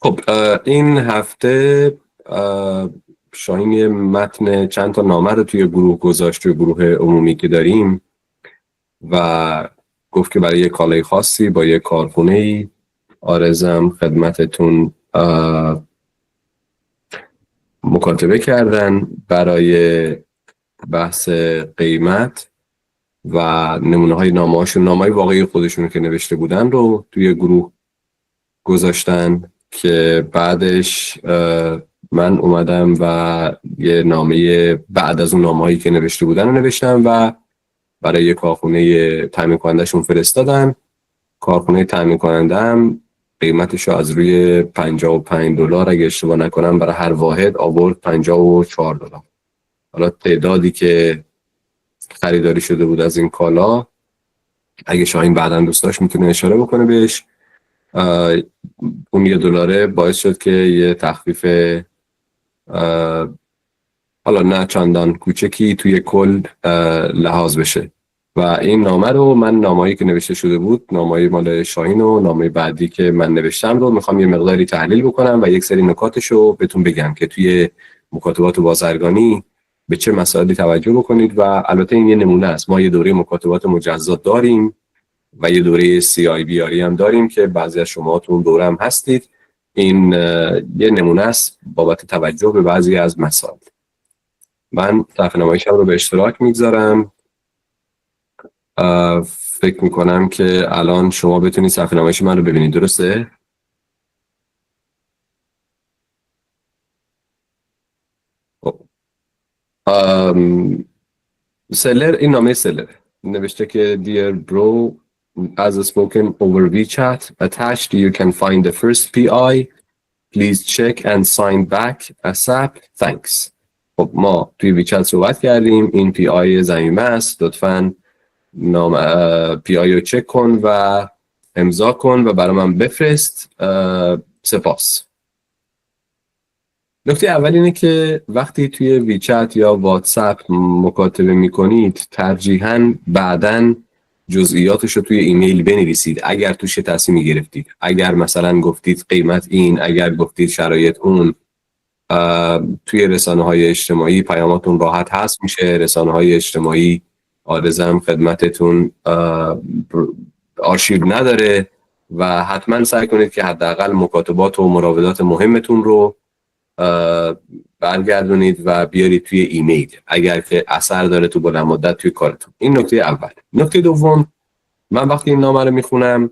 خب این هفته شاهین یه متن چند تا نامه رو توی گروه گذاشت، توی گروه عمومی که داریم و گفت که برای یه کالای خاصی با یه کارخونه‌ای آرزم خدمتتون مکاتبه کردن برای بحث قیمت و نمونه های نامه هاشون، نامه های واقعی خودشون که نوشته بودن رو توی گروه گذاشتن که بعدش من اومدم و یه نامه بعد از اون نامه هایی که نوشته بودن رو نوشتم و برای یه کارخونه تامین کننده شون فرستادم. کارخونه تامین کننده هم قیمتش رو از روی $55 اگه اشتباه نکنم برای هر واحد آورد $54. حالا تعدادی که خریداری شده بود از این کالا، اگه شاهین بعداً دوست داشت میتونه اشاره بکنه بهش، اون $1 باعث شد که یه تخفیف حالا نه چندان کوچکی توی کل لحاظ بشه. و این نامه رو من، نامه‌ای که نوشته شده بود، نامه‌ای مال شاهین و نامه بعدی که من نوشتم رو میخوام یه مقداری تحلیل بکنم و یک سری نکاتش رو بهتون بگم که توی مکاتبات بازرگانی به چه مسائلی توجه بکنید. و البته این یه نمونه است، ما یه دوره مکاتبات مجزا داریم و یه دوره CIBRE هم داریم که بعضی از شما تو اون دوره هم هستید. این یه نمونه است بابت توجه به بعضی از مسائل. من صفحه‌نماییشم رو به اشتراک میگذارم. فکر میکنم که الان شما بتونید صفحه‌نمایش من رو ببینید، درسته؟ سلر، این نامه سلر نوشته که Dear bro, as spoken over WeChat attached you can find the first PI. Please check and sign back ASAP. Thanks. خب ما توی ویچت صحبت کردیم، این پی آی ضمیمه است، لطفاً نام پی آی رو چک کن و امضا کن و برای من بفرست. سپاس. نکته اول اینه که وقتی توی ویچت یا واتساپ مکاتبه میکنید ترجیحاً بعداً جزئیاتش رو توی ایمیل بنویسید اگر توش تصمیمی گرفتید. اگر مثلا گفتید قیمت این، اگر گفتید شرایط اون، توی رسانه‌های اجتماعی پیاماتون راحت هست میشه. رسانه‌های اجتماعی آرزم خدمتتون آرشیو نداره و حتما سعی کنید که حداقل مکاتبات و مراودات مهمتون رو برگردونید و بیارید توی ایمیل اگر که اثر داره تو بلند مدت توی کارتون. این نکته اول. نکته دوم، من وقتی این نامه رو میخونم،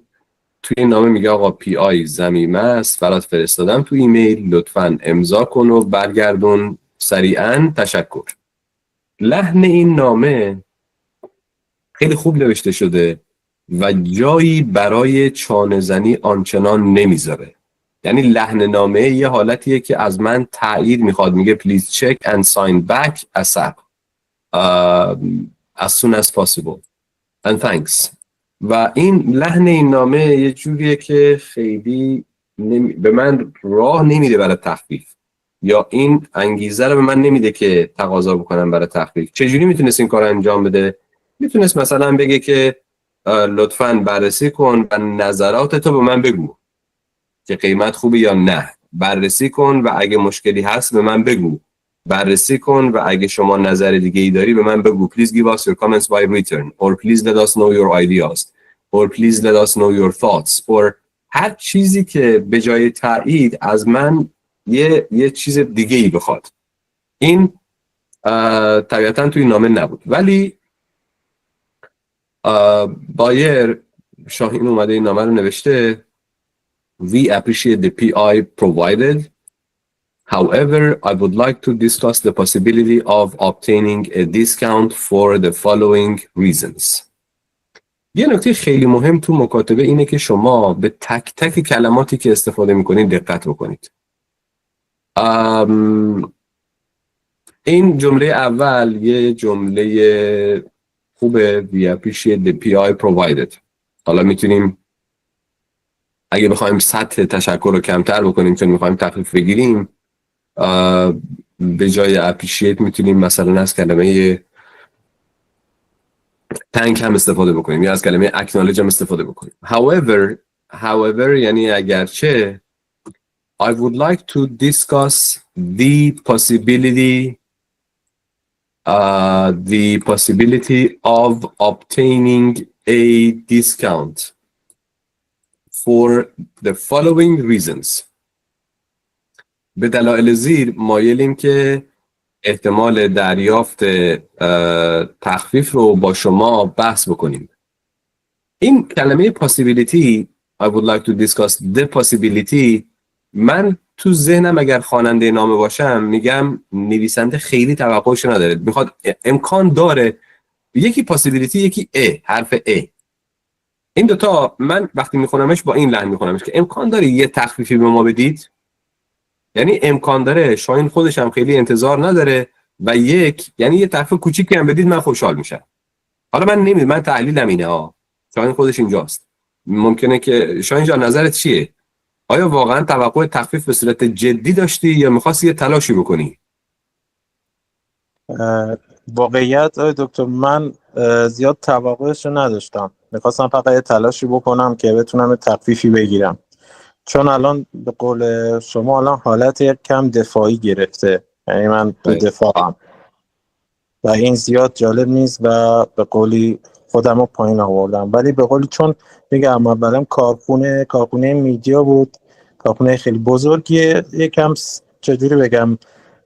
توی این نامه میگه آقا پی آی ضمیمه است، برات فرستادم تو ایمیل، لطفاً امضا کن و برگردون سریعاً، تشکر. لحن این نامه خیلی خوب نوشته شده و جایی برای چانه زنی آنچنان نمیذاره. یعنی لحن نامه یه حالتیه که از من تایید میخواد، میگه please check and sign back ASAP as soon as possible and thanks. و این لحن این نامه یه جوریه که خیلی به من راه نمیده برای تخفیف، یا این انگیزه رو به من نمیده که تقاضا بکنم برای تخفیف. چجوری میتونست این کار انجام بده؟ میتونست مثلا بگه که لطفاً بررسی کن و نظراتتو به من بگو که قیمت خوبه یا نه. بررسی کن و اگه مشکلی هست به من بگو. بررسی کن و اگه شما نظر دیگه ای داری به من بگو. Please give us your comments by written or please let us know your ideas or please let us know your thoughts or هر چیزی که به جای تایید از من یه چیز دیگه ای بخواد. این طبیعتاً توی نامه نبود، ولی بایر شاهین اومده این نامه رو نوشته We appreciate the PI provided. However, I would like to discuss the possibility of obtaining a discount for the following reasons. یه نکته خیلی مهم تو مکاتبه اینه که شما به تک تک کلماتی که استفاده میکنید دقت بکنید. این جمله اول یه جمله خوبه. We appreciate the PI provided. حالا میتونیم اگه بخوایم سطح تشکر رو کمتر بکنیم چون میخوایم تخفیف بگیریم، به جای اپریشیت میتونیم مثلا از کلمه تانک هم استفاده بکنیم یا از کلمه اکنالج هم استفاده بکنیم. however یعنی اگرچه I would like to discuss the possibility of obtaining a discount for the following reasons. به دلایل زیر مایلیم که احتمال دریافت تخفیف رو با شما بحث بکنیم. این کلمه possibility I would like to discuss the possibility، من تو ذهنم اگر خواننده نامه باشم میگم نویسنده خیلی توقعش نداره، میخواد امکان داره، یکی possibility یکی حرف این دوتا من وقتی میخونمش با این لحن میخونمش که امکان داره یه تخفیفی به ما بدید، یعنی امکان داره شاین خودش هم خیلی انتظار نداره و یعنی یه تخفیف کوچیکی هم بدید من خوشحال میشم. حالا من نمیدونم، من تحلیلم اینه شاین خودش اینجاست، ممکنه که شاین جان نظرت چیه؟ آیا واقعا توقع تخفیف به صورت جدی داشتی یا می‌خواستی یه تلاشی بکنی؟ واقعیت دکتر من زیاد توقعش رو نداشتم، میخواستم فقط یه تلاشی بکنم که بتونم تخفیفی بگیرم، چون الان به قول شما الان حالت یک کم دفاعی گرفته، یعنی من تو دفاعم و این زیاد جالب نیست و به قولی خودم رو پایین آوردم، ولی به قولی چون میگم اولا کارخونه میدیا بود، کارخونه خیلی بزرگیه، یکم چجوری بگم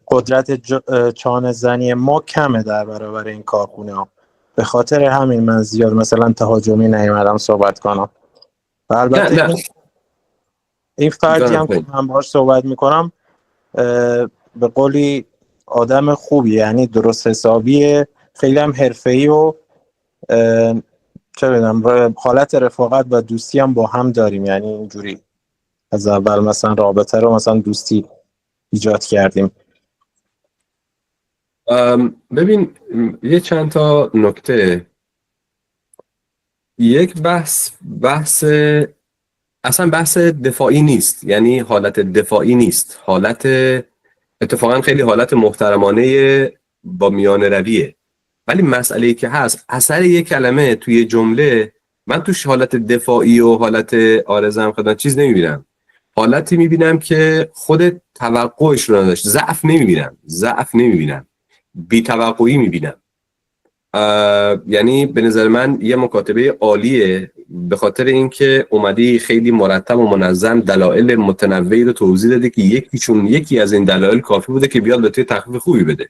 قدرت چانه زنی ما کمه در برابر این کارخونه ها، به خاطر همین من زیاد مثلا تهاجمی نیومدم صحبت کنم. و البته این فردی هم که من باهاش صحبت میکنم به قولی آدم خوبی، یعنی درست حسابیه، خیلی هم حرفه‌ای و چه بدونم حالت رفاقت و دوستی هم با هم داریم، یعنی اینجوری از اول مثلا رابطه رو مثلا دوستی ایجاد کردیم. ببین یه چند تا نکته، یک اصلا بحث دفاعی نیست، یعنی حالت دفاعی نیست، حالت اتفاقا خیلی حالت محترمانه با میانه رویه، ولی مسئله‌ای که هست اثر یک کلمه توی جمله، من توش حالت دفاعی و حالت عارضم خدمت چیز نمیبینم، حالتی میبینم که خود توقعش رو نداشت، ضعف نمیبینم، بی توقعی میبینم. یعنی به نظر من یه مکاتبه عالیه به خاطر اینکه اومدی خیلی مرتب و منظم دلایل متنوعی رو توضیح دادی که یکی از این دلایل کافی بوده که بیاد به توی تخفیف خوبی بده.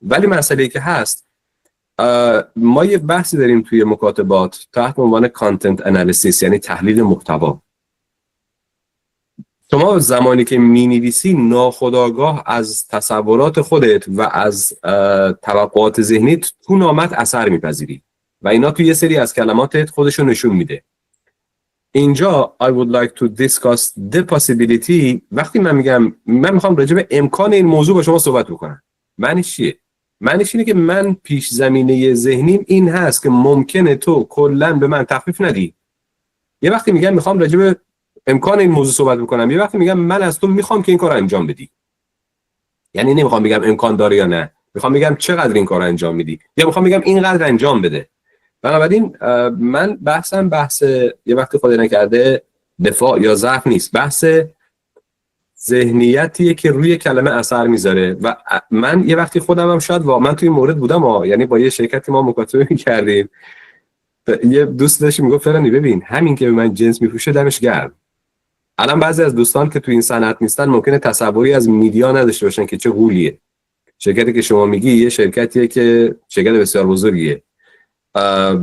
ولی مسئله‌ای که هست ما یه بحثی داریم توی مکاتبات تحت عنوان کانتنت انالیسیس، یعنی تحلیل محتوا. شما زمانی که می‌نویسی ناخودآگاه از تصورات خودت و از توقعات ذهنیت تو نامت اثر می‌پذیری و اینا توی یه سری از کلماتت خودشو نشون میده. اینجا I would like to discuss the possibility، وقتی من میگم من میخوام راجع به امکان این موضوع با شما صحبت بکنم، معنیش چیه؟ معنیش اینه که من پیش زمینه ذهنیم این هست که ممکنه تو کلاً به من تخفیف ندی. یه وقتی میگم میخوام راجع به امکان این موضوع صحبت بکنم، یه وقتی میگم من از تو میخوام که این کار انجام بدی. یعنی نمیخوام بگم امکان داره یا نه، میخوام بگم چقدر این کار انجام میدی، یا میخوام بگم اینقدر انجام بده. بنابراین من بحث یه وقتی خدای نکرده دفاع یا ضعف نیست، بحث ذهنیتیه که روی کلمه اثر میذاره و من یه وقتی خودم هم شاید واقعا توی مورد بودم یعنی با یه شرکتی ما مکاتبه می‌کردیم، یه دوست داشت میگفت فرانی ببین همین که به من جنس میفروشه دمش گرم. الان بعضی از دوستان که توی این صنعت نیستن ممکنه تصوری از میدیا نداشته باشن که چه غولیه. شرکتی که شما میگی یه شرکتیه که شرکت بسیار بزرگیه.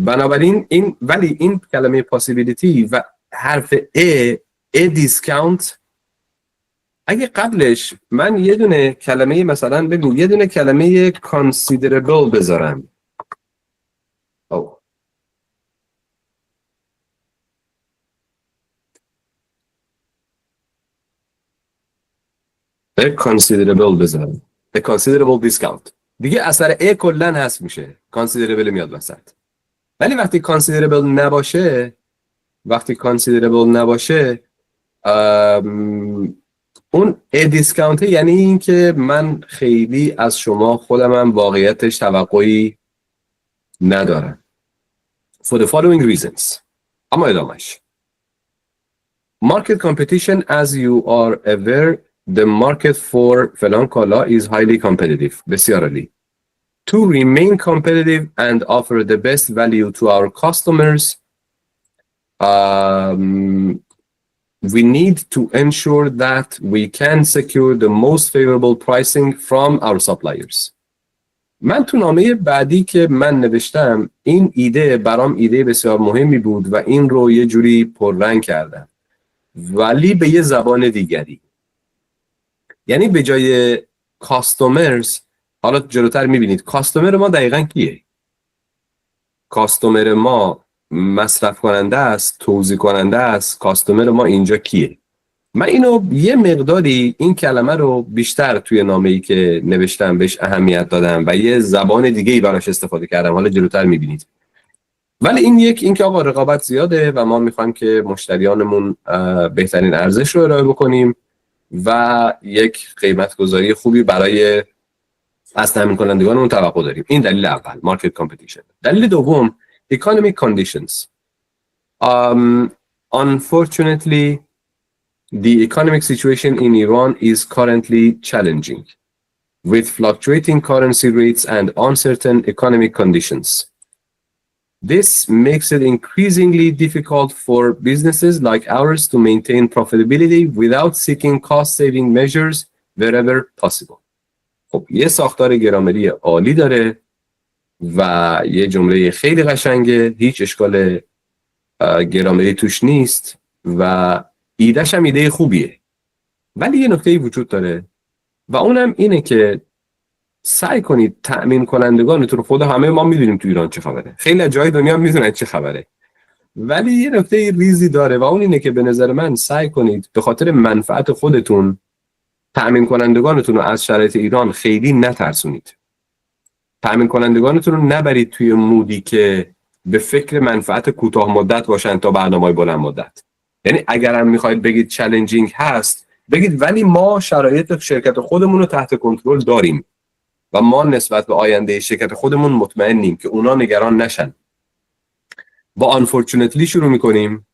بنابراین ولی این کلمه possibility و حرف a discount، اگه قبلش من یه دونه کلمه مثلا بگو یه دونه کلمه considerable بذارم، considerable بذارم، a considerable discount، دیگه اثر a کلن هست میشه، considerable میاد وسط. ولی وقتی considerable نباشه اون a discount یعنی این که من خیلی از شما خودمم واقعیتش توقعی ندارم for the following reasons. اما ادامش market competition, as you are aware, the market for فلان کالا is highly competitive. بسیار عالی. To remain competitive and offer the best value to our customers, we need to ensure that we can secure the most favorable pricing from our suppliers. من تو نامه بعدی که من نوشتم این ایده برام ایده بسیار مهمی بود و این رو یه جوری پررنگ کردم، ولی به یه زبان دیگری. یعنی به جای کاستومرز، حالا جلوتر میبینید کاستومر ما دقیقاً کیه؟ کاستومر ما مصرف کننده است، توزیع کننده است. کاستومر ما اینجا کیه؟ من اینو یه مقداری این کلمه رو بیشتر توی نامه‌ای که نوشتم بهش اهمیت دادم و یه زبان دیگه‌ای براش استفاده کردم. حالا جلوتر می‌بینید. ولی این که آقا رقابت زیاده و ما می‌خوایم که مشتریانمون بهترین ارزش رو ارائه بکنیم و یک قیمت گذاری خوبی برای از تامین کنندگانمون توقع داریم. این دلیل اول، مارکت کامپتیشن. دلیل دوم، economic conditions. Unfortunately, the economic situation in Iran is currently challenging, with fluctuating currency rates and uncertain economic conditions. This makes it increasingly difficult for businesses like ours to maintain profitability without seeking cost-saving measures wherever possible. خب یه ساختار گرامری عالی داره و یه جمله خیلی قشنگه، هیچ اشکال گرامری توش نیست و ایدهش هم ایده خوبیه، ولی یه نکته‌ای وجود داره و اونم اینه که سعی کنید تأمین کنندگانتون رو، خود همه ما میدونیم تو ایران چه خبره، خیلی از جای دنیا میدونن چه خبره، ولی یه نکته ریزی داره و اون اینه که به نظر من سعی کنید به خاطر منفعت خودتون تأمین کنندگانتون رو از شرایط ایران خیلی نترسونید. تأمین کنندگانتون رو نبرید توی مودی که به فکر منفعت کوتاه مدت باشن تا برنامه‌های بلند مدت. یعنی اگرم میخواید بگید چالنجینگ هست، بگید ولی ما شرایط شرکت خودمون رو تحت کنترل داریم و ما نسبت به آینده شرکت خودمون مطمئنیم که اونا نگران نشن. با unfortunately شروع میکنیم،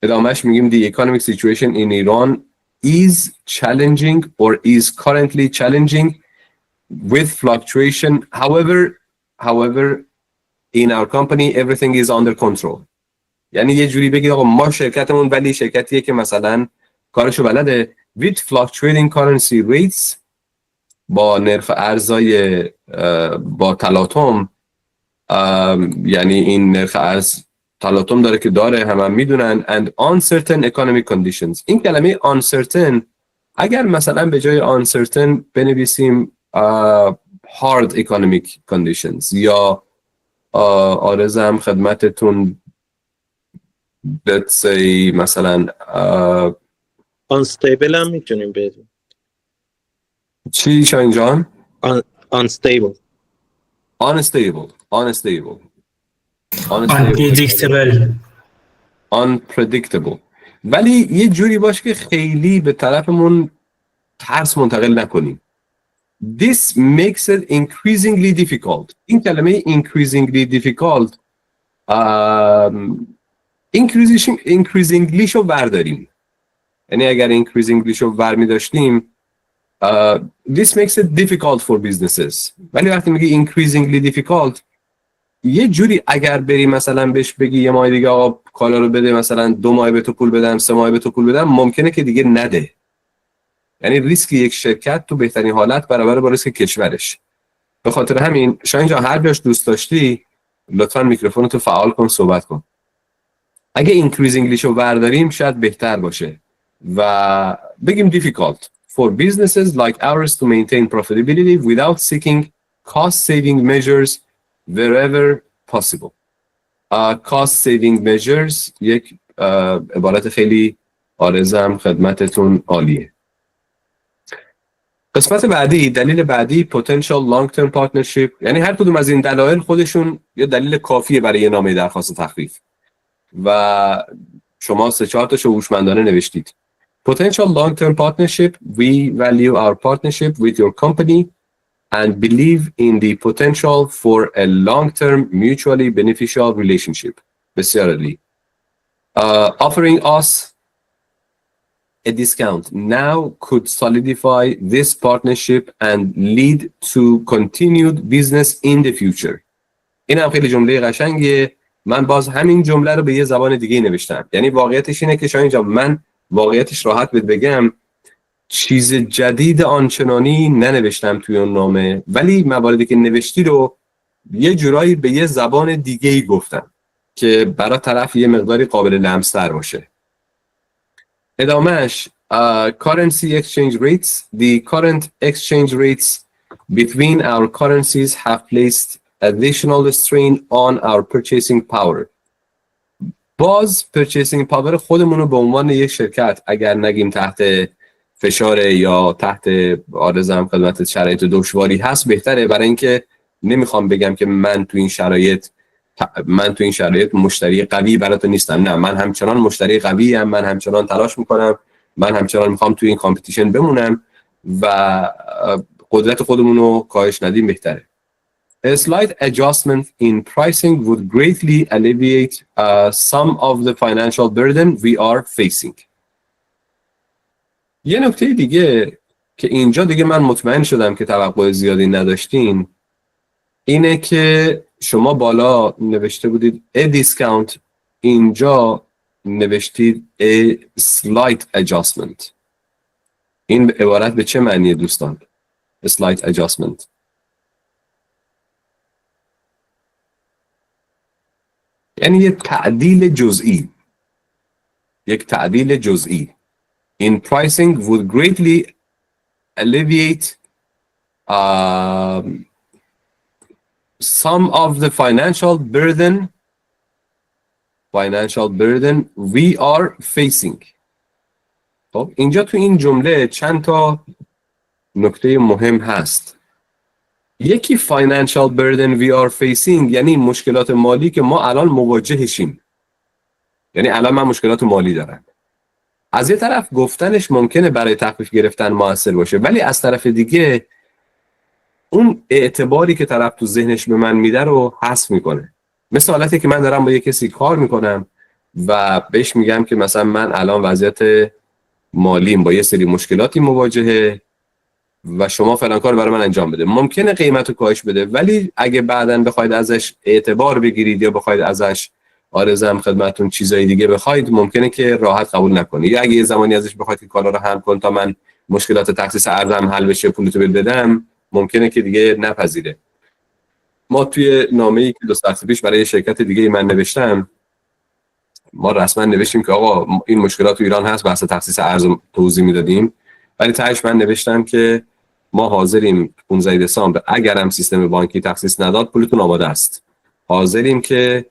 ادامهش میگیم the economic situation in Iran is challenging or is currently challenging with fluctuation. However, in our company everything is under control. یعنی یه جوری بگید آقا ما شرکتمون ولی شرکتیه که مثلا کارشو بلده. with fluctuating currency rates، با نرخ ارزای با تلاطم، یعنی این نرخ ارز تلاطم داره که داره، هم میدونن. and uncertain economic conditions. این کلمه uncertain اگر مثلا به جای uncertain بنویسیم hard economic conditions یا آرزم خدمتتون let's say مثلا unstable هم میتونیم بدیم. چی شاین جان؟ unstable unpredictable. ولی یه جوری باشه که خیلی به طرفمون ترس منتقل نکنیم. This makes it increasingly difficult. این کلمه increasingly difficult increasingly شو برداریم. یعنی اگر increasingly شو برمی داشتیم this makes it difficult for businesses. ولی وقتی میگی increasingly difficult یه جوری اگر بری مثلا بهش بگی یه ماه دیگه آقا کالا رو بده، مثلا 2 ماه به تو پول بدم، 3 ماه به تو پول بدم، ممکنه که دیگه نده. یعنی ریسک یک شرکت تو بهترین حالت برابر با ریسک کشورش. به خاطر همین شاید جا هر جاش دوست داشتی لطفاً میکروفونتو فعال کن، صحبت کن. اگه increasingly شو برداریم شاید بهتر باشه و بگیم difficult for businesses like ours to maintain profitability without seeking cost saving measures wherever possible. cost saving measures یک عبارت خیلی آرزم خدمتتون عالیه. قسمت بعدی، دلیل بعدی potential long term partnership. یعنی هر کدوم از این دلایل خودشون یه دلیل کافیه برای یه نامه درخواست تخفیف و شما 3-4 تاشو هوشمندانه نوشتید. Potential long term partnership. We value our partnership with your company and believe in the potential for a long term mutually beneficial relationship. بسیار عالی. Offering us a discount now could solidify this partnership and lead to continued business in the future. این هم خیلی جمله قشنگیه. من باز همین جمله رو به یه زبان دیگه نوشتم. یعنی واقعیتش اینه که شاید اینجا من واقعیتش راحت بهت بگم چیز جدید آنچنانی ننوشتم توی اون نامه، ولی مواردی که نوشتی رو یه جورایی به یه زبان دیگه‌ای گفتم که برای طرف یه مقداری قابل لمس‌تر باشه. ادامهش currency exchange rates. The current exchange rates between our currencies have placed additional strain on our purchasing power. باز purchasing power خودمون رو به عنوان یک شرکت اگر نگیم تحت فشار یا تحت عارضم خدمت شرایط دشواری هست بهتره، برای اینکه نمیخوام بگم که من تو این شرایط مشتری قوی برات نیستم. نه، من همچنان مشتری قوی ام، من همچنان تلاش میکنم، من همچنان میخوام تو این کامپیتیشن بمونم و قدرت خودمون رو کاهش ندیم بهتره. A slight adjustment in pricing would greatly alleviate some of the financial burden we are facing. یه نکته دیگه که اینجا دیگه من مطمئن شدم که توقع زیادی نداشتین اینه که شما بالا نوشته بودید a discount، اینجا نوشتید a slight adjustment. این عبارت به چه معنیه دوستان؟ a slight adjustment. یعنی یک تعدیل جزئی. In pricing would greatly alleviate some of the financial burden we are facing. خب اینجا تو این جمله چند تا نکته مهم هست. یکی financial burden we are facing یعنی مشکلات مالی که ما الان مواجهشیم. یعنی الان من مشکلات مالی دارم. از یه طرف گفتنش ممکنه برای تخفیف گرفتن موثر باشه، ولی از طرف دیگه اون اعتباری که طرف تو ذهنش به من میده رو حذف میکنه. مثل حالتی که من دارم با یه کسی کار میکنم و بهش میگم که مثلا من الان وضعیت مالیم با یه سری مشکلاتی مواجهه و شما فلان کار برای من انجام بده. ممکنه قیمتو کاهش بده، ولی اگه بعداً بخواید ازش اعتبار بگیرید یا بخواید ازش آرزم خدمتون چیزای دیگه بخواید، ممکنه که راحت قبول نکنه. یا اگه یه زمانی ازش بخواید که کالا رو حل کن تا من مشکلات تخصیص ارزم حل بشه پولتو بدم، ممکنه که دیگه نپذیره. ما توی نامه‌ای که 2 ساعت پیش برای شرکت دیگه من نوشتم، ما رسما نوشتیم که آقا این مشکلات تو ایران هست، بحث تخصیص ارز توضیح میدادیم، ولی تهش من نوشتم که ما حاضریم 15 دسامبر اگرم سیستم بانکی تخصیص نداد پولتون آماده است، حاضریم که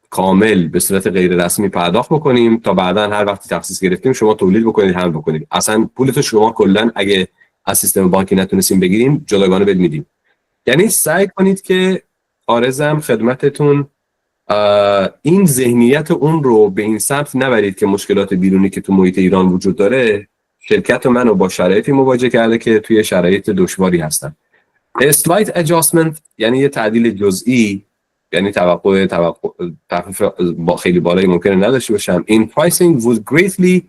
کامل به صورت غیر رسمی پرداخت بکنیم تا بعداً هر وقتی تخصیص گرفتیم شما تولید بکنید حل بکنید. اصلا پولتو شما کلا اگه از سیستم بانکی نتونستیم بگیریم جداگانه بد میدیم. یعنی سعی کنید که آرزم خدمتتون این ذهنیت اون رو به این سمت نبرید که مشکلات بیرونی که تو محیط ایران وجود داره شرکت منو با شرایطی مواجه کرده که توی شرایط دشواری هستن. A slight adjustment یعنی یه تعدیل جزئی، یعنی تخفیف خیلی بالایی ممکنه نداشته باشم. In pricing would greatly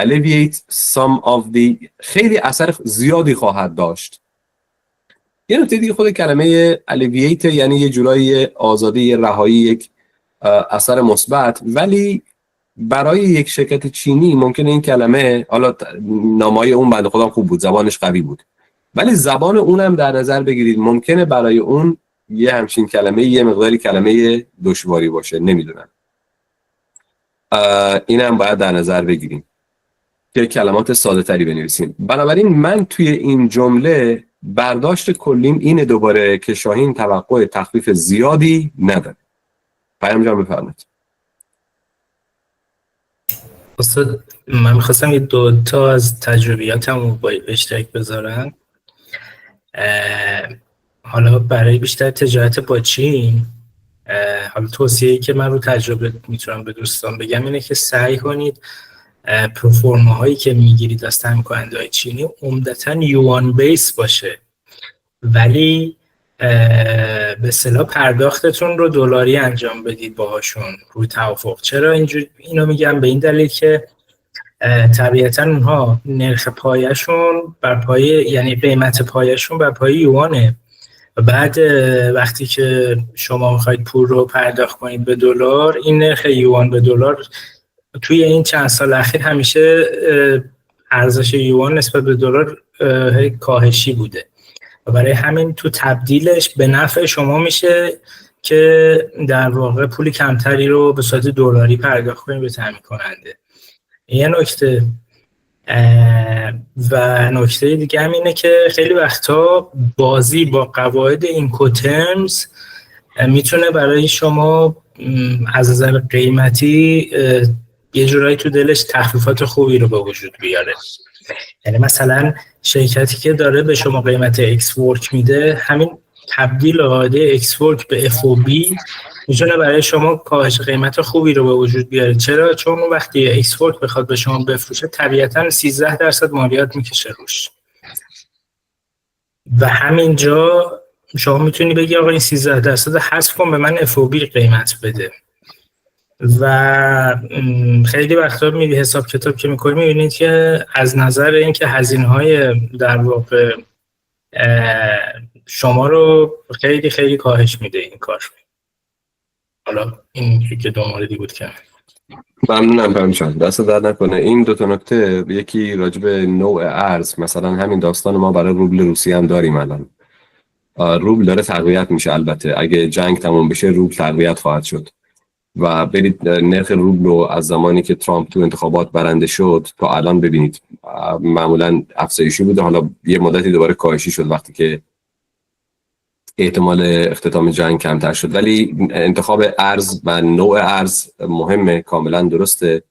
alleviate some of the خیلی اثر زیادی خواهد داشت. یه نکته دیگه خود کلمه alleviate یعنی یه جورایی آزادی، یه رهایی، یک اثر مثبت، ولی برای یک شرکت چینی ممکنه این کلمه، حالا نامه‌های اون بنده خدا خوب بود، زبانش قوی بود، ولی زبان اونم در نظر بگیرید ممکنه برای اون یه همچین کلمه یه مقداری کلمه دشواری باشه، نمیدونم. اینم باید در نظر بگیریم که کلمات ساده تری بنویسیم. بنابراین من توی این جمله برداشت کلیم اینه دوباره که شاهین توقع تخفیف زیادی نداره. پیام جان بفرمایید. استاد من میخواستم یه 2 تا از تجربیاتم رو با اشتراک بذارم. حالا برای بیشتر تجارت با چین، حالا توصیه‌ای که من رو تجربه میتونم به دوستان بگم اینه که سعی کنید پروفورما هایی که میگیرید از تامین کننده‌های چینی عمدتاً یوان بیس باشه، ولی به اصطلاح پرداختتون رو دلاری انجام بدید باهاشون روی توافق. چرا اینو میگم؟ به این دلیل که طبیعتا اونها نرخ پایشون بر پایه، یعنی قیمت پایشون بر پایه یوانه و بعد وقتی که شما میخواید پول رو پرداخت کنید به دلار، این نرخ یوان به دلار توی این چند سال اخیر همیشه ارزش یوان نسبت به دلار کاهشی بوده و برای همین تو تبدیلش به نفع شما میشه که در واقع پول کمتری رو به صورت دلاری پرداخت کنید به تامین کننده. یه نکته و نکته دیگه هم اینه که خیلی وقتا بازی با قواعد اینکوترمز میتونه برای شما از نظر قیمتی یه جورایی تو دلش تخفیفات خوبی رو به وجود بیاره. یعنی مثلا شرکتی که داره به شما قیمت اکس ورک میده، همین تبدیل قاعده اکس ورک به اف او بی میتونه برای شما کاهش قیمت خوبی رو به وجود بیاره. چرا؟ چون وقتی اکس ورک بخواد به شما بفروشه طبیعتاً 13% مالیات میکشه روش و همینجا شما میتونی بگی آقا این 13% حذف کن، به من اف او بی قیمت بده. و خیلی وقتا حساب کتاب که میکنید میبینید که از نظر اینکه هزینه‌های در واقع شما رو خیلی خیلی کاهش میده این کار. حالا این که دو موردی بود که ممنونم پرمچان، دست درد نکنه. این دو تا نکته، یکی راجب نوع ارز، مثلا همین داستان ما برای روبل روسیه هم داریم الان. روبل داره تقویت میشه، البته اگه جنگ تموم بشه روبل تقویت خواهد شد و برید نرخ روبل رو از زمانی که ترامپ تو انتخابات برنده شد تا الان ببینید، معمولا افزایشی بوده، حالا یه مدتی دوباره کاهشی شد وقتی که احتمال اختتام جنگ کمتر شد. ولی انتخاب ارز و نوع ارز مهمه، کاملا درسته.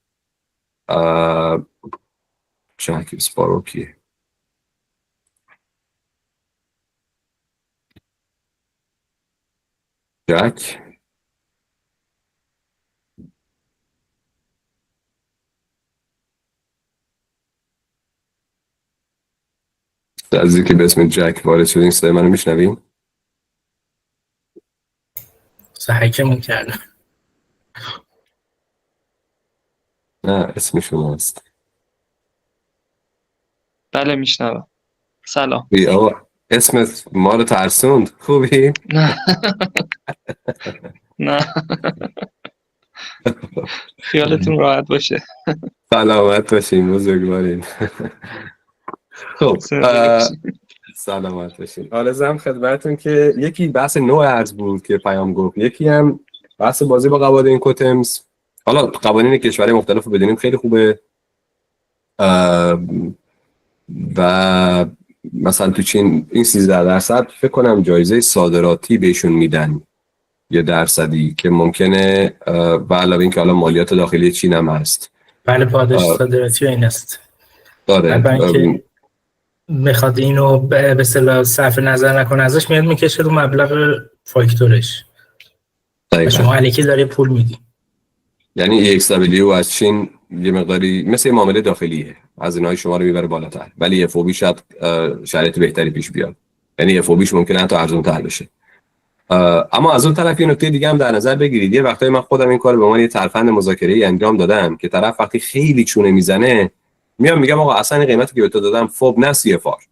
جک اسپارو کیه؟ جک از که به اسم جک وارد شد، این صدای منو میشنویم؟ صحیحمون کرده. نه اسمشون هست. بله میشنوم. سلام. آقا اسمت ما رو ترسوند. خوبی؟ نه نه خیالتون راحت باشه. سلامت باشین، بزرگوارین. خب سلامت باشین. آرزوام خدمتتون که یکی بحث نوع ارز بود که پیام گفت، یکی هم بحث بازی با قواعد اینکوترمز. حالا قوانین کشورهای مختلف رو بدونیم خیلی خوبه و مثلا تو چین این 13% فکر کنم جایزه صادراتی بهشون میدن، یه درصدی که ممکنه، و علاوه این که حالا مالیات داخلی چین هم هست. بله پاداش صادراتی این است. داره میخواد اینو به اصطلاح صرف نظر نکنه ازش، میاد میکشه رو مبلغ فاکتورش. شما الکی داری پول میدی. یعنی EXW از چین یه مقداری مثل معامله داخلیه، هزینه‌های شما رو میبره بالاتر، ولی FOB شاید شرایط بهتری پیش بیاد. یعنی FOBش ممکنه حتی ارزان‌تر بشه. اما از اون طرف یه نکته دیگه هم در نظر بگیرید. یه وقتایی من خودم این کارو به عنوان یه ترفند مذاکره‌ای انجام دادم که طرف وقتی خیلی چونه میزنه میام میگم آقا اصلا قیمتی که به تو دادم فوب نه CFR،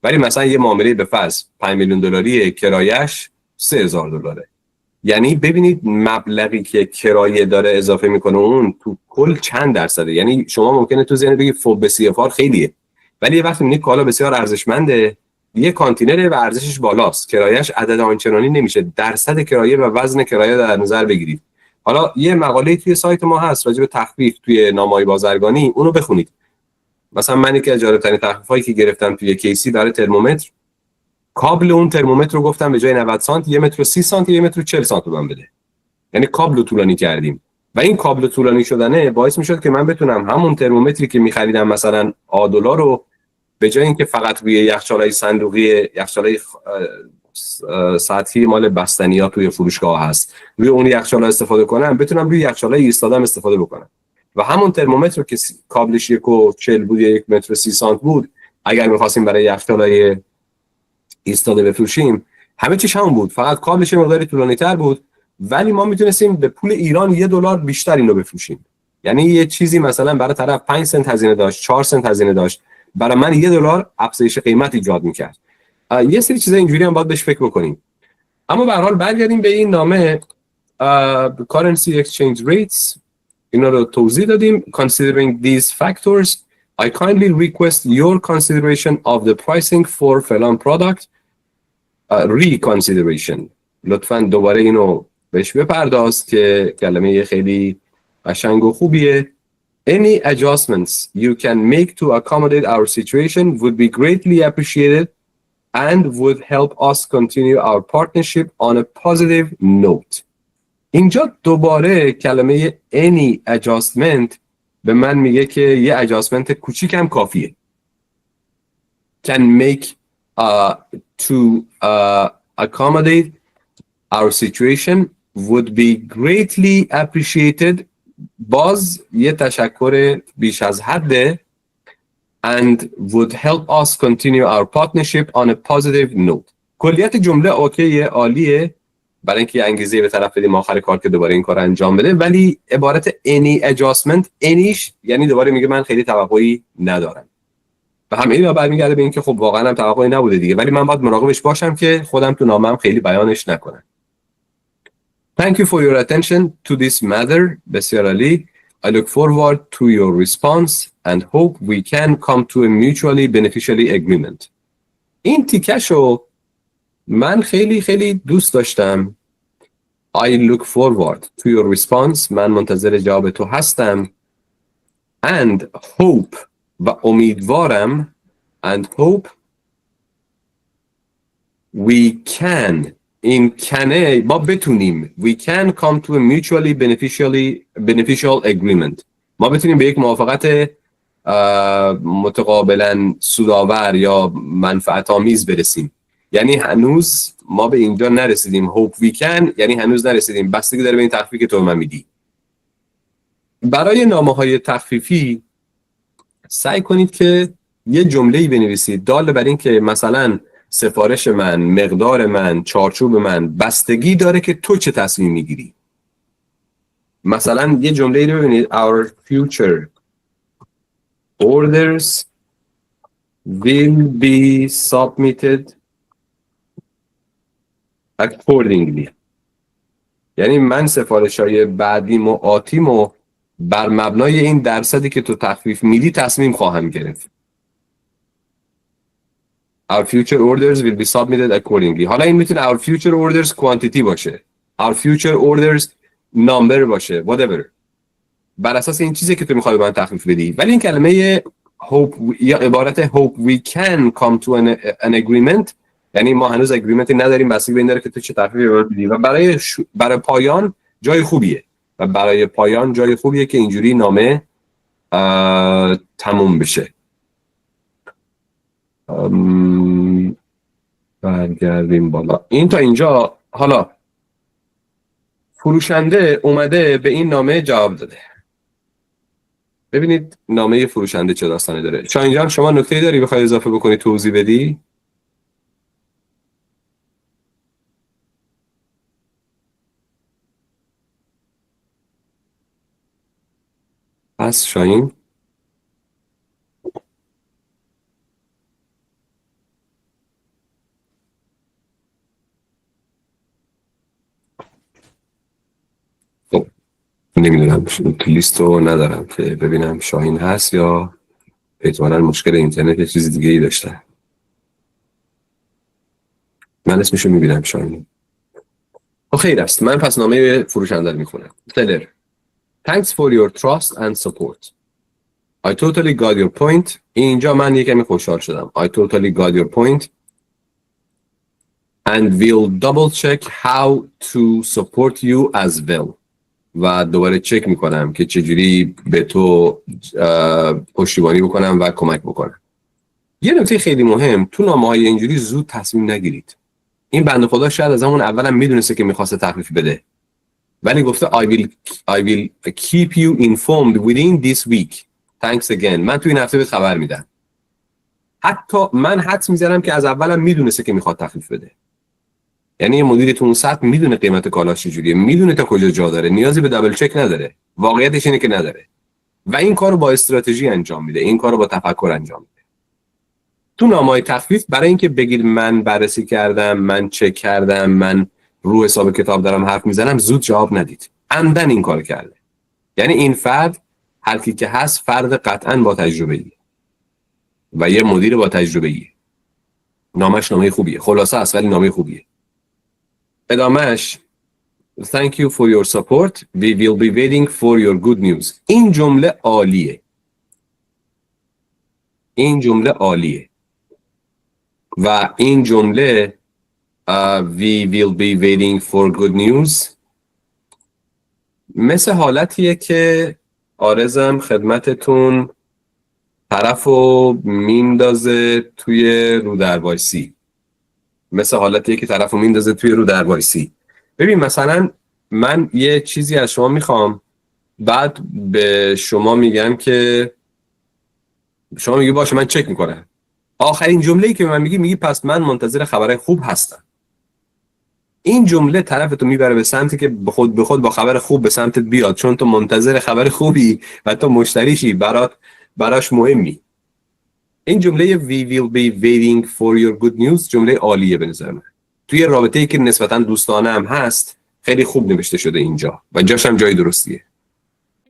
ولی مثلا یه معامله به فرض 5 میلیون دلاری کرایه‌اش $3000. یعنی ببینید مبلغی که کرایه داره اضافه میکنه اون تو کل چند درصده. یعنی شما ممکنه تو ذهن بگید فوب به CFR خیلیه، ولی یه وقتی میبینید کالا بسیار ارزشمنده، یه کانتینر و ارزشش بالاست، کرایه‌اش عدد آنچنانی نمیشه، درصد کرایه و وزن کرایه در نظر بگیرید. حالا یه مقاله توی سایت ما هست راجع به تخفیف توی نامه‌های بازرگانی، اونو بخونید. مثلا من یکی از جالب‌ترین تخفیفایی که گرفتم توی کیسی برای ترمومتر، کابل اون ترمومتر رو گفتم به جای 90 سانت 1 متر و 30 سانت 1 متر و 40 سانت من بده. یعنی کابل رو طولانی کردیم و این کابل طولانی شدنه باعث میشد که من بتونم همون ترمومتری که می‌خریدم مثلا $10 رو به جای اینکه فقط روی یخچالای صندوقی، یخچالای سطحی مال بستنی‌ها توی فروشگاه هست، روی اون یخچالا استفاده کنم، بتونم روی یخچالای ایستادم استفاده بکنم. و همون ترمومتر که کابلش 1.40 بود، 1 متر و 30 سانت بود، اگر می‌خواستیم برای یخچالای ایستاده بفروشیم همه چیش همون بود، فقط کابلش مقداری طولانی‌تر بود، ولی ما میتونستیم به پول ایران $1 بیشتر اینو بفروشیم. یعنی یه چیزی مثلا برای طرف 5 سنت هزینه داشت، 4 سنت هزینه داشت، برای من $1 افزایش قیمت ایجاد می‌کرد. یه سری چیزا اینجوری هم باید بهش فکر بکنیم. اما به هر حال برگردیم به این نامه currency exchange rates. اینا رو توضیح دادیم. Considering these factors, I kindly request your consideration of the pricing for فلان product. Reconsideration. لطفاً دوباره اینو بهش بپرداز که کلمه خیلی قشنگ و خوبیه. Any adjustments you can make to accommodate our situation would be greatly appreciated and would help us continue our partnership on a positive note. اینجا دوباره کلمه any adjustment به من میگه که یه adjustment کوچیک هم کافیه. Can make to accommodate our situation would be greatly appreciated. باز یه تشکر بیش از حده and would help us continue our partnership on a positive note. کلیت جمله اوکیه، عالیه، برای اینکه انگیزه به طرف بدیم آخر کار که دوباره این کار انجام بده، ولی عبارت any adjustment anyش یعنی دوباره میگه من خیلی توقعی ندارم. و همه اینا برمیگرده به اینکه خب واقعا هم توقعی نبوده دیگه، ولی من باید مراقبش باشم که خودم تو نامم خیلی بیانش نکنم. Thank you for your attention to this matter, بسیار عالی. I look forward to your response and hope we can come to a mutually beneficial agreement. این تیکشو من خیلی دوست داشتم. I look forward to your response. من منتظر جواب تو هستم. And hope و امیدوارم and hope we can این کنه با بتونیم we can come to a mutually beneficial agreement. ما بتونیم به یک موافقت متقابلا سودآور یا منفعت آمیز برسیم. یعنی هنوز ما به اینجا نرسیدیم. hope we can یعنی هنوز نرسیدیم. بستگی داره به این تخفیفی که تو من میدی. برای نامه‌های تخفیفی سعی کنید که یه جمله‌ای بنویسید دال بر این که مثلا سفارش من، مقدار من، چارچوب من بستگی داره که تو چه تصمیم میگیری. مثلا یه جمله‌ای رو ببینید our future orders will be submitted accordingly. یعنی من سفارش‌های بعدیم و آتیمو بر مبنای این درصدی که تو تخفیف میدی تصمیم خواهم گرفت. Our future orders will be submitted accordingly. حالا این میتونه our future orders quantity باشه. Our future orders number باشه. Whatever. بر اساس این چیزی که تو میخوای به من تخفیف بدی. ولی این کلمه hope یا عبارت hope we can come to an agreement یعنی ما هنوز اگریمنتی نداریم، بستگی به این داره که تو چه تخفیفی به من بدی. و برای پایان جای خوبیه. و برای پایان جای خوبیه که اینجوری نامه تموم بشه. برگردیم بالا. این تا اینجا. حالا فروشنده اومده به این نامه جواب داده. ببینید نامه فروشنده چه داستانی داره. شاهین جان شما نکته‌ای داری بخوای اضافه بکنی توضیح بدی؟ پس شاهین نمیدونم لیست رو ندارم که ببینم شاهین هست یا احتمالاً مشکل اینترنت یه چیز دیگه ای داشته. من اسمشو میبینم شاهین. خیر است. من پس نامه فروشنده رو میخونم. سلر Thanks for your trust and support. I totally got your point. اینجا من یکمی خوشحال شدم. I totally got your point. And we'll double check how to support you as well. و دوباره چک میکنم که چجوری به تو پشتیبانی بکنم و کمک بکنم. یه نکته خیلی مهم، تو نامه‌های اینجوری زود تصمیم نگیرید. این بنده خدا شاید از همون اول هم میدونسته که میخواسته تخفیف بده. ولی گفته I will keep you informed within this week. Thanks again. من تو این هفته بهت خبر میدم. حتی من حدس میزنم که از اولم میدونسته که میخواد تخفیف بده. یعنی مدیر تو اون سطح میدونه قیمت کالاش چجوریه، میدونه تا کجا جا داره، نیازی به دابل چک نداره. واقعیتش اینه که نداره. و این کارو با استراتژی انجام میده، این کارو با تفکر انجام میده. تو نامه‌های تخفیف برای اینکه بگید من بررسی کردم، من چک کردم، من رو حساب کتاب دارم حرف میزنم، زود جواب ندید. عمدن این کار کرده. یعنی این فرد هر کی که هست فرد قطعاً با تجربه‌ایه و یه مدیر با تجربه‌ایه. نامش نامه خوبیه. خلاصه است ولی نامه خوبیه. ادامهش Thank you for your support. We will be waiting for your good news. این جمله عالیه. این جمله عالیه. و این جمله We will be waiting for good news مثل حالتیه که آرزم خدمتتون طرفو میندازه توی رودربایسی. مثل حالتیه که طرفو میندازه توی رودربایسی. ببین مثلا من یه چیزی از شما میخوام، بعد به شما میگم که شما میگی باشه من چک میکنم. آخرین جمله‌ای که به من میگی پس من منتظر خبر خوب هستم. این جمله طرفتو میبره به سمتی که به خود با خبر خوب به سمتت بیاد، چون تو منتظر خبر خوبی و تو مشتریشی، براش مهمی. این جمله We will be waiting for your good news جمله عالیه به نظر من. توی رابطه‌ای که نسبتاً دوستانه هم هست خیلی خوب نوشته شده اینجا و جاش هم جای درستیه.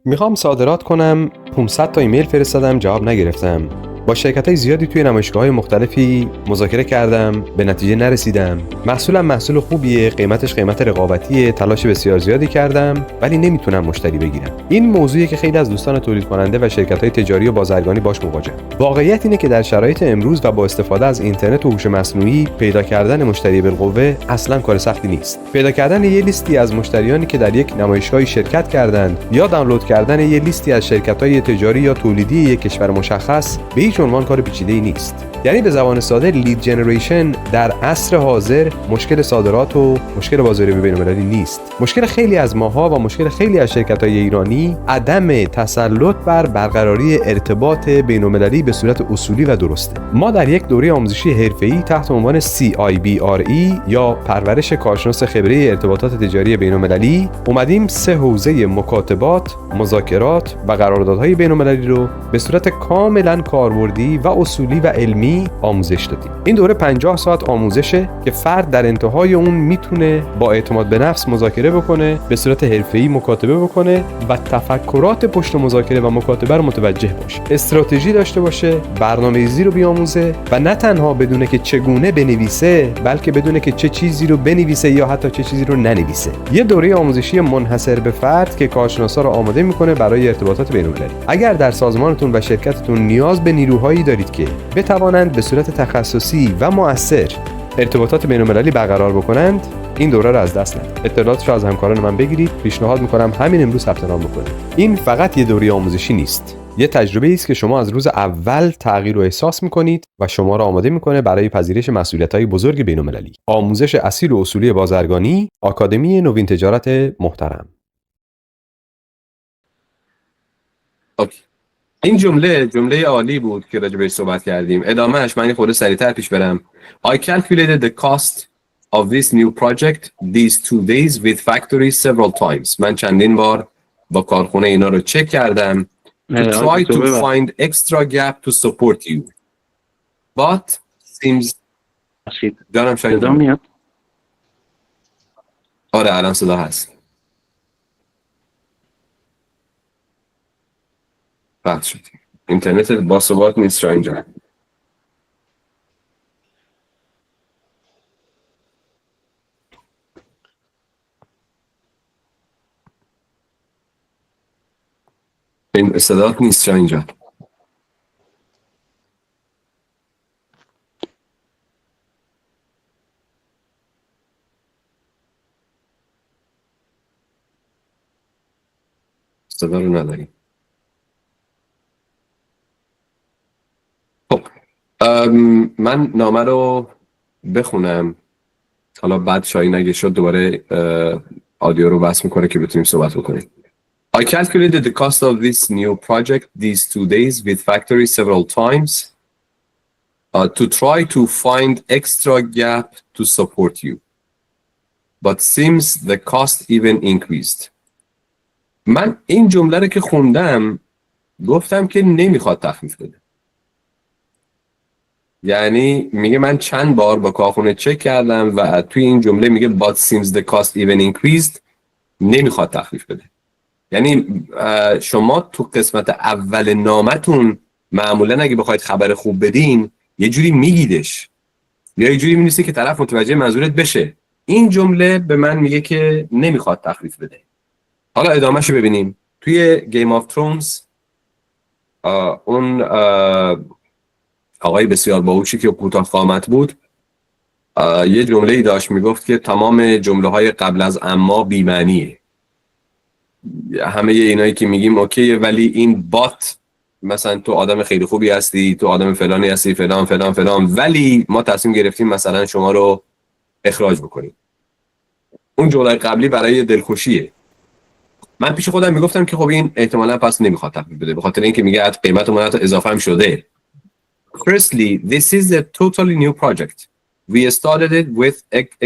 میخوام صادرات کنم، 500 تا ایمیل فرستادم جواب نگرفتم. با شرکت‌های زیادی توی نمایشگاه‌های مختلفی مذاکره کردم، به نتیجه نرسیدم. محصولم محصول خوبیه، قیمتش قیمت رقابتیه، تلاش بسیار زیادی کردم ولی نمیتونم مشتری بگیرم. این موضوعی که خیلی از دوستان تولید کننده و شرکت‌های تجاری و بازرگانی باش مواجهن. واقعیت اینه که در شرایط امروز و با استفاده از اینترنت و هوش مصنوعی پیدا کردن مشتری بالقوه اصلاً کار سختی نیست. پیدا کردن یه لیستی از مشتریانی که در یک نمایشگاهی شرکت کردند یا دانلود کردن یه لیستی از شرکت‌های تجاری یا تولیدی یک کشور مشخص به هیچ عنوان کار پیچیده‌ای نیست. یعنی به زبان ساده لید جنریشن در عصر حاضر مشکل صادرات و مشکل بازاریابی بین‌المللی نیست. مشکل خیلی از ماها و مشکل خیلی از شرکت‌های ایرانی عدم تسلط بر برقراری ارتباط بین‌المللی به صورت اصولی و درسته. ما در یک دوره آموزشی حرفه‌ای تحت عنوان CIBRE یا پرورش کارشناس خبره ارتباطات تجاری بین‌المللی اومدیم 3 حوزه مکاتبات، مذاکرات و قراردادهای بین‌المللی رو به صورت کاملاً کاربردی و اصولی و علمی آموزش دادیم. این دوره 50 ساعت آموزشه که فرد در انتهای اون میتونه با اعتماد به نفس مذاکره بکنه، به صورت حرفه‌ای مکاتبه بکنه و تفکرات پشت مذاکره و مکاتبه رو متوجه باشه، استراتژی داشته باشه، برنامه‌ریزی رو بیاموزه و نه تنها بدونه که چگونه بنویسه بلکه بدونه که چه چیزی رو بنویسه یا حتی چه چیزی رو ننویسه. یه دوره آموزشی منحصر به فرد که کارشناسا رو آماده میکنه برای ارتباطات بین‌المللی. اگر در سازمانتون و شرکتتون نیاز به نیروهایی دارید که بتوانند به صورت تخصصی و مؤثر ارتباطات بین‌المللی برقرار بکنند، این دوره رو از دست ندید. اطلاعاتش رو از همکاران من بگیرید. پیشنهاد میکنم همین امروز ثبت نام بکنید. این فقط یه دوره آموزشی نیست. یه تجربه است که شما از روز اول تغییر رو احساس میکنید و شما رو آماده میکنه برای پذیرش مسئولیت‌های بزرگ بین‌المللی. آموزش اصیل و اصولی بازرگانی، آکادمی نوین تجارت محترم. اوکی. این جمله عالی بود که راجع بهش صحبت کردیم. ادامهش من خود سریعتر پیش برم. I calculated the cost of this new project these 2 days with factory several times. من چندین بار با کارخونه اینا رو چک کردم to try to find extra gap to support you. But seems جانم شاید صدا میاد؟ آره الان صدا هست. قطع شد. اینترنت با ثبات نیست اینجا. این صدات نیست اینجا. صدا رو نداریم. من نامه رو بخونم، حالا بعد شاید نگه شد دوباره آدیو رو بس میکنه که بتونیم صحبت بکنیم. I calculated the cost of this new project these 2 days with factory several times to try to find extra gap to support you. But seems the cost even increased. من این جمله رو که خوندم گفتم که نمیخواد تخفیف بده. یعنی میگه من چند بار با کارخونه چک کردم و توی این جمله میگه but since the cost even increased نمیخواد تخفیف بده. یعنی شما تو قسمت اول نامتون معمولا اگه بخواید خبر خوب بدین یه جوری میگیدش یا یه جوری می‌نویسید که طرف متوجه منظورت بشه. این جمله به من میگه که نمیخواد تخفیف بده. حالا ادامهشو ببینیم. توی گیم آف ترونز اون آقای بسیار باهوشی که کوتاه قامت بود یه جمله‌ای داشت میگفت که تمام جمله‌های قبل از اما بی‌معنیه. همه اینایی که میگیم اوکیه ولی این بات مثلا تو آدم خیلی خوبی هستی، تو آدم فلانی هستی، فلان فلان فلان، ولی ما تصمیم گرفتیم مثلا شما رو اخراج بکنیم. اون جمله قبلی برای دلخوشیه. من پیش خودم میگفتم که خب این احتمالاً پس نمیخواد تخفیف بده، به خاطر اینکه میگه قیمت اون حتی اضافه هم شده. Firstly, this is a totally new project. We started it with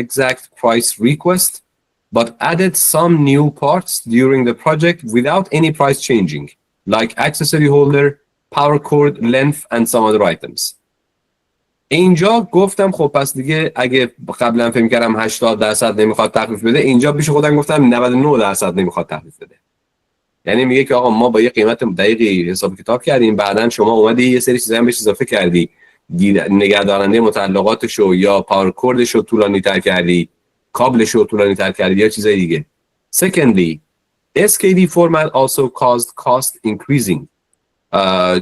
exact price request, but added some new parts during the project without any price changing, like accessory holder, power cord length, and some other items. اینجا گفتم خب پس دیگه اگه قبلا فهم کردم 80% نمیخواد تخفیف بده، اینجا پیش خودم گفتم 99% نمیخواد تخفیف بده. یعنی میگه که آقا ما با یه قیمت دقیقی حساب کتاب کردیم، بعدن شما اومدی یه سری چیزا هم بهش اضافه کردی، نگهدارنده متعلقاتشو یا پاور کوردشو طولانی تر کردی، کابلشو طولانی تر کردی یا چیزای دیگه. Secondly, SKD format also caused cost increasing.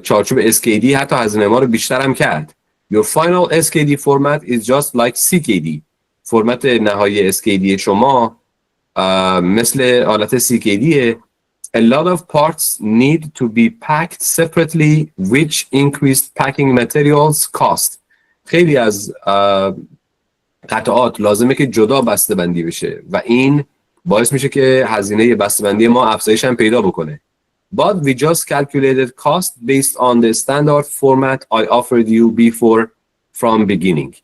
چارچوب SKD حتی هزینه ما رو بیشتر هم کرد. Your final SKD format is just like CKD. فرمت نهایی SKD شما مثل حالت CKD. A lot of parts need to be packed separately, which increased packing materials cost. خیلی از قطعات لازمه که جدا بسته‌بندی بشه و این باعث میشه که هزینه بسته‌بندی ما افزایش هم پیدا بکنه. But we just calculated cost based on the standard format I offered you before from beginning.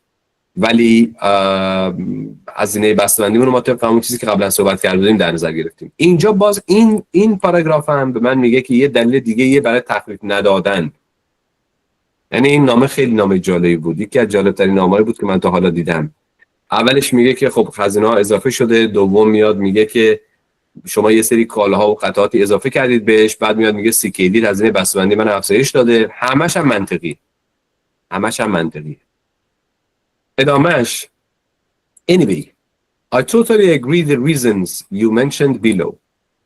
ولی هزینه بسته‌بندیمون رو ما طبق همون چیزی که قبلا صحبت کرده بودیم در نظر گرفتیم. اینجا باز این پاراگراف هم به من میگه که یه دلیل دیگه یه برای تخفیف ندادن. یعنی این نامه خیلی نامه جالبی بود. یکی از جالب‌ترین نامه‌ای بود که من تا حالا دیدم. اولش میگه که خب هزینه‌ها اضافه شده، دوم میاد میگه که شما یه سری کالاها و قطعاتی اضافه کردید بهش، بعد میاد میگه CKD هزینه بسته‌بندی من افزایش داده. همش هم منطقی. ادامهش Anyway, I totally agree the reasons you mentioned below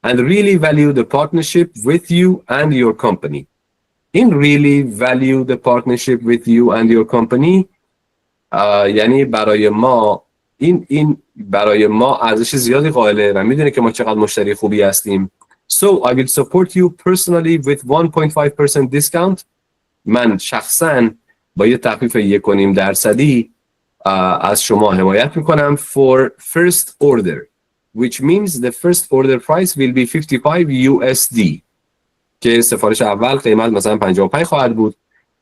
and really value the partnership with you and your company. In really value the partnership with you and your company یعنی برای ما ارزش زیادی قائله و میدونه که ما چقدر مشتری خوبی هستیم. So I will support you personally with 1.5% discount. من شخصاً با یه تخفیف 1.5% از شما حمایت میکنم for first order, which means the first order price will be 55 USD که سفارش اول قیمت مثلا 55 خواهد بود.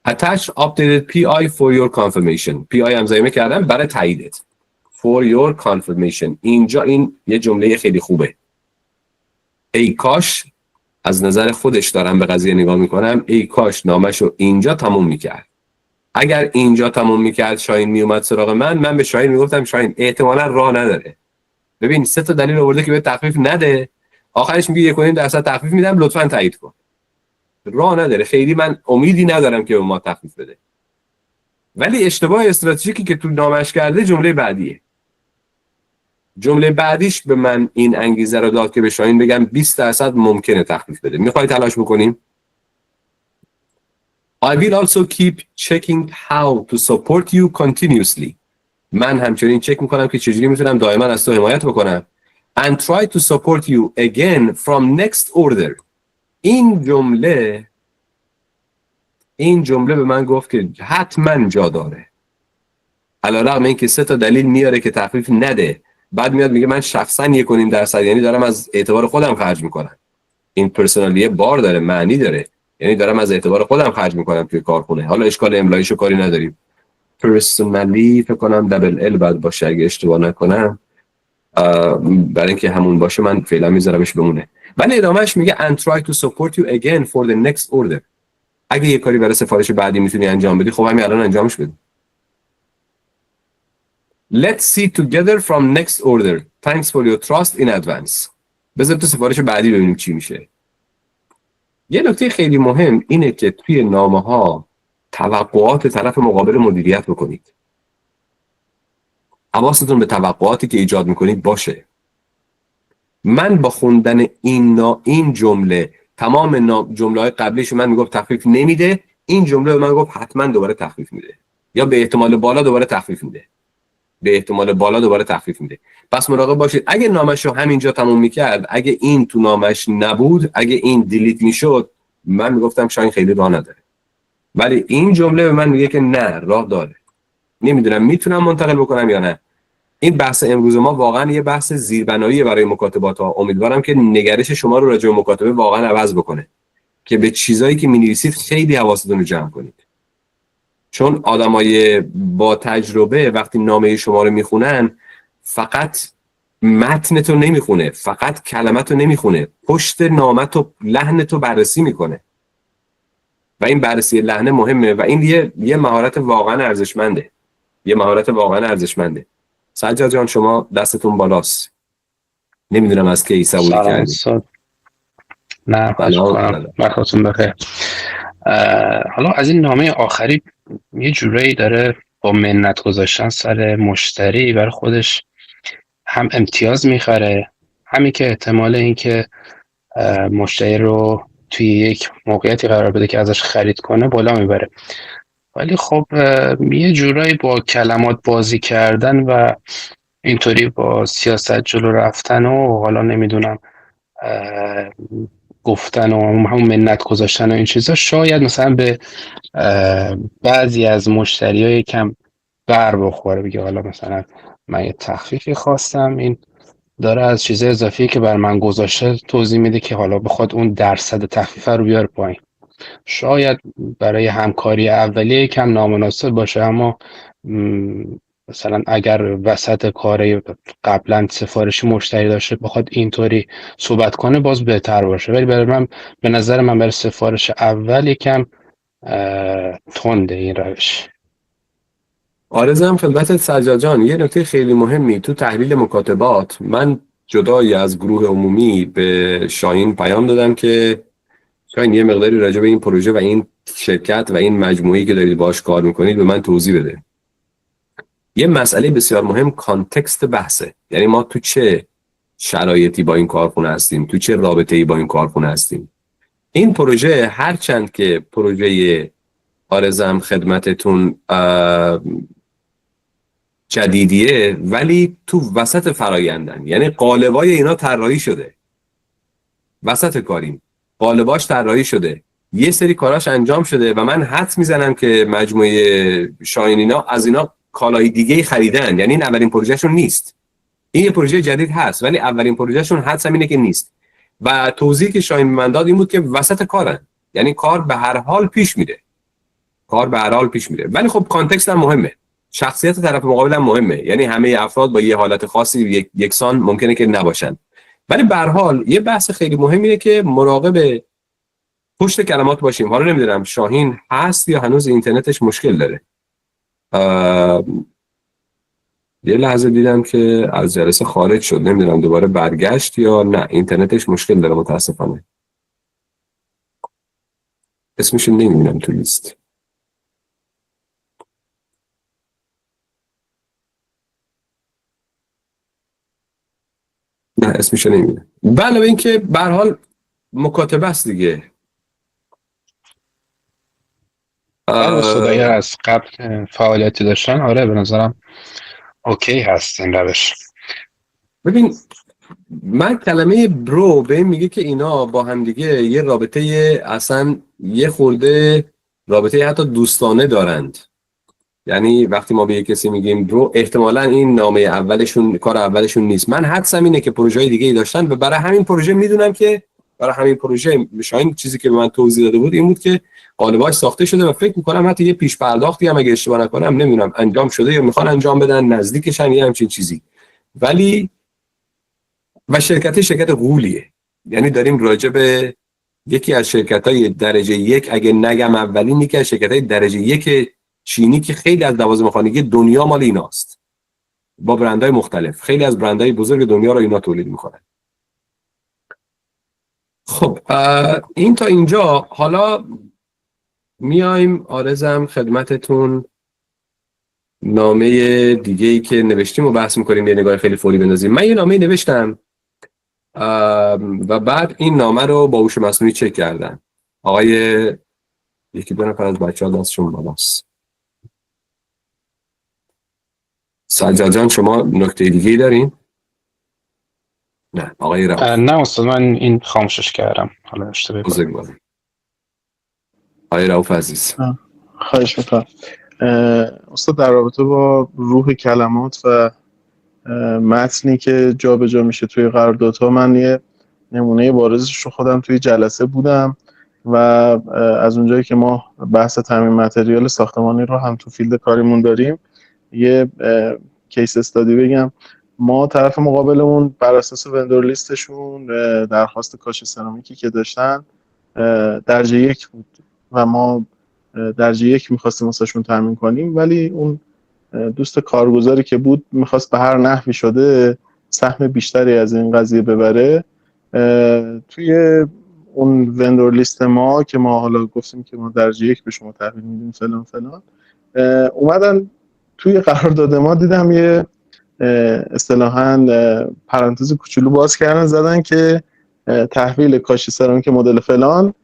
Attach updated PI for your confirmation. PI هم ضمیمه کردم برای تاییدت. For your confirmation. اینجا این یه جمله خیلی خوبه. ای کاش، از نظر خودش دارم به قضیه نگاه میکنم، ای کاش نامشو اینجا تموم میکرد. اگر اینجا تموم میکرد شاهین میومد سراغ من به شاهین میگفتم شاهین احتمالاً راه نداره. ببین 3 تا دلیل آورده که به تخفیف نده، آخرش میگه 1.5% تخفیف میدم لطفاً تایید کن. راه نداره. خیلی من امیدی ندارم که به ما تخفیف بده. ولی اشتباه استراتژیکی که تو نامش کرده جمله بعدیه. جمله بعدیش به من این انگیزه رو داد که به شاهین بگم 20% ممکنه تخفیف بده. میخوای تلاش بکنیم؟ I will also keep checking how to support you continuously. من همچنین چک میکنم که چجوری میتونم دائما از تو حمایت بکنم. And try to support you again from next order. این جمله به من گفت که حتما جا داره. علیرغم اینکه 3 تا دلیل میاره که تخفیف نده، بعد میاد میگه من شخصا 1.5% یعنی دارم از اعتبار خودم خرج میکنم. این پرسونالیه بار داره، معنی داره. یعنی دارم از اعتبار خودم خرج میکنم توی کارخونه. حالا اشکال املاییشو کاری نداریم. پرسونالی فکر کنم دبل ال بعد باشه اگه اشتباه نکنم. برای اینکه همون باشه من فعلا میذارمش بمونه. ولی ادامهش میگه and try to support you again for the next order. اگه یه کاری برای سفارش بعدی میتونی انجام بدی خب همین الان انجامش بده. Let's see together from next order. Thanks for your trust in advance. بذار تو سفارش بعدی ببینیم چی میشه. یه نکته خیلی مهم اینه که توی نامه‌ها توقعات طرف مقابل مدیریت بکنید. حواستون به توقعاتی که ایجاد میکنید باشه. من با خوندن این جمله تمام جمله‌های قبلیش من میگفت تخفیف نمیده، این جمله به من گفت حتما دوباره تخفیف میده یا به احتمال بالا دوباره تخفیف میده. به احتمال بالا دوباره تخفیف میده. پس مراقب باشید اگه نامش رو همینجا تموم میکرد، اگه این تو نامش نبود، اگه این دیلیت میشد، من میگفتم شاید خیلی راه نداره. ولی این جمله به من میگه که نه، راه داره. نمیدونم میتونم منتقل بکنم یا نه. این بحث امروز ما واقعا یه بحث زیربنایی برای مکاتبات ها. امیدوارم که نگرش شما رو راجع به مکاتبه واقعا عوض بکنه که به چیزایی که می‌نویسید خیلی حواستون رو جمع کنید. چون آدمای با تجربه وقتی نامه شما رو میخونن فقط متنتو نمیخونه، فقط کلمتو نمیخونه، پشت نامتو لحنتو بررسی میکنه و این بررسی لحن مهمه و این یه مهارت واقعا ارزشمنده. یه مهارت واقعا ارزشمنده. سجاد جان شما دستتون بالاست. نمیدونم از کی صبوری کردید. نه وقتتون بخیر. حالا از این نامه آخری یه جورایی داره با منت گذاشتن سر مشتری برای خودش هم امتیاز میخره، همین که احتمال این که مشتری رو توی یک موقعیتی قرار بده که ازش خرید کنه بالا میبره. ولی خب یه جورایی با کلمات بازی کردن و اینطوری با سیاست جلو رفتن و حالا نمیدونم گفتن و همون منت گذاشتن و این چیزا شاید مثلا به بعضی از مشتری‌ها یکم بر بخوره، بگه حالا مثلا من یه تخفیفی خواستم، این داره از چیز اضافی که بر من گذاشته توضیح میده که حالا بخواد اون درصد تخفیف رو بیاره پایین. شاید برای همکاری اولیه یکم نامناسب باشه، اما مثلا اگر وسط کار قبلا سفارشی مشتری داشته بخواد اینطوری صحبت کنه باز بهتر باشه. ولی برای من به نظر من برای سفارش اول یکم تنده این روش. آرزم خدمت سجاد جان یه نکته خیلی مهمی تو تحلیل مکاتبات، من جدای از گروه عمومی به شاهین پیام دادم که شاید یه مقداری راجع به این پروژه و این شرکت و این مجموعه‌ای که دارید باهاش کار میکنید به من توضیح بده. یه مسئله بسیار مهم کانتکست بحثه. یعنی ما تو چه شرایطی با این کارخونه هستیم، تو چه رابطه‌ای با این کارخونه هستیم. این پروژه هرچند که پروژه آرزم خدمتتون جدیدیه ولی تو وسط فرایندن، یعنی قالبای اینا طراحی شده، وسط کاریم قالباش طراحی شده، یه سری کاراش انجام شده و من حدس میزنم که مجموعه شاهین اینا از اینا کالای دیگه خریدن. یعنی این اولین پروژهشون نیست، این یه پروژه جدید هست ولی اولین پروژهشون حدسم اینه که نیست. و توضیحی که شاهین من داد این بود که وسط کارن، یعنی کار به هر حال پیش میره، کار به هر حال پیش میره. ولی خب کانتکست هم مهمه، شخصیت طرف مقابل هم مهمه. یعنی همه افراد با یه حالت خاصی یکسان ممکنه که نباشن. ولی به هر حال یه بحث خیلی مهمیه که مراقب پشت کلمات باشیم. حالا نمیدونم شاهین هست یا هنوز اینترنتش مشکل داره. یه لحظه دیدم که از جلسه خارج شد، نمیدونم دوباره برگشت یا نه، اینترنتش مشکل داره متاسفانه. اسمش رو نمیدونم تو لیست. نه اسمش رو نمیدونم. علاوه این که به هر حال مکاتبه است دیگه. صدایی از قبل فعالیتی داشتن، آره به نظرم اوکی هست این روش. ببین من کلمه برو به این میگه که اینا با هم دیگه یه رابطه اصلا یه خورده رابطه حتی دوستانه دارند. یعنی وقتی ما به یک کسی میگیم برو احتمالاً این نامه اولشون کار اولشون نیست. من حدسم اینه که پروژه‌های دیگه‌ای داشتن و برای همین پروژه میدونم که برای همین پروژه شاید چیزی که به من توضیح داده بود این بود که قالباش ساخته شده و فکر می‌کنم حتی یه پیش پرداختی هم اگه اشتباه نکنم نمیدونم انجام شده یا میخوان انجام بدن، نزدیکشن یه همچین چیزی. ولی و شرکت غولیه. یعنی داریم راجع به یکی از شرکت‌های درجه یک، اگه نگم اولین، یکی از شرکت‌های درجه یک چینی که خیلی از لوازم خانگی دنیا مال ایناست، با برندهای مختلف. خیلی از برندهای بزرگ دنیا رو اینا تولید میکنن. خب این تا اینجا. حالا میایم آرزم خدمتتون نامه دیگه‌ای که نوشتیم و بحث میکنیم، یه نگاه خیلی فوری بندازیم. من یه نامه نوشتم و بعد این نامه رو با هوش مصنوعی چک کردم. آقای یکی دو نفر از بچه‌ها دستشون بالاست. سجاد جان شما نکته دیگه‌ای دارین؟ نه آقای رفت. نه استاد، من این خاموشش کردم. حالا اشتباه بزرگوار. آقای رؤوف عزیز. خواهش میکنم. استاد در رابطه با روح کلمات و متنی که جابجا میشه توی قراردادها، من یه نمونه بارزش رو خودم توی جلسه بودم و از اونجایی که ما بحث تامین متریال ساختمانی رو هم تو فیلد کاریمون داریم، یه کیس استادی بگم. ما طرف مقابلمون بر اساس وندور لیستشون درخواست کاش سرامیکی که داشتن درجه 1 بود و ما درجه 1 می‌خواستیم واسهشون تامین کنیم، ولی اون دوست کارگزاری که بود می‌خواست به هر نحوی شده سهم بیشتری از این قضیه ببره. توی اون وندور لیست ما که ما حالا گفتیم که ما درجه 1 به شما تحویل میدیم فلان فلان، اومدن توی قرارداد ما دیدم یه اصطلاحاً پرانتز کوچولو باز کردن، زدن که تحویل کاشی سرامیک مدل فلان،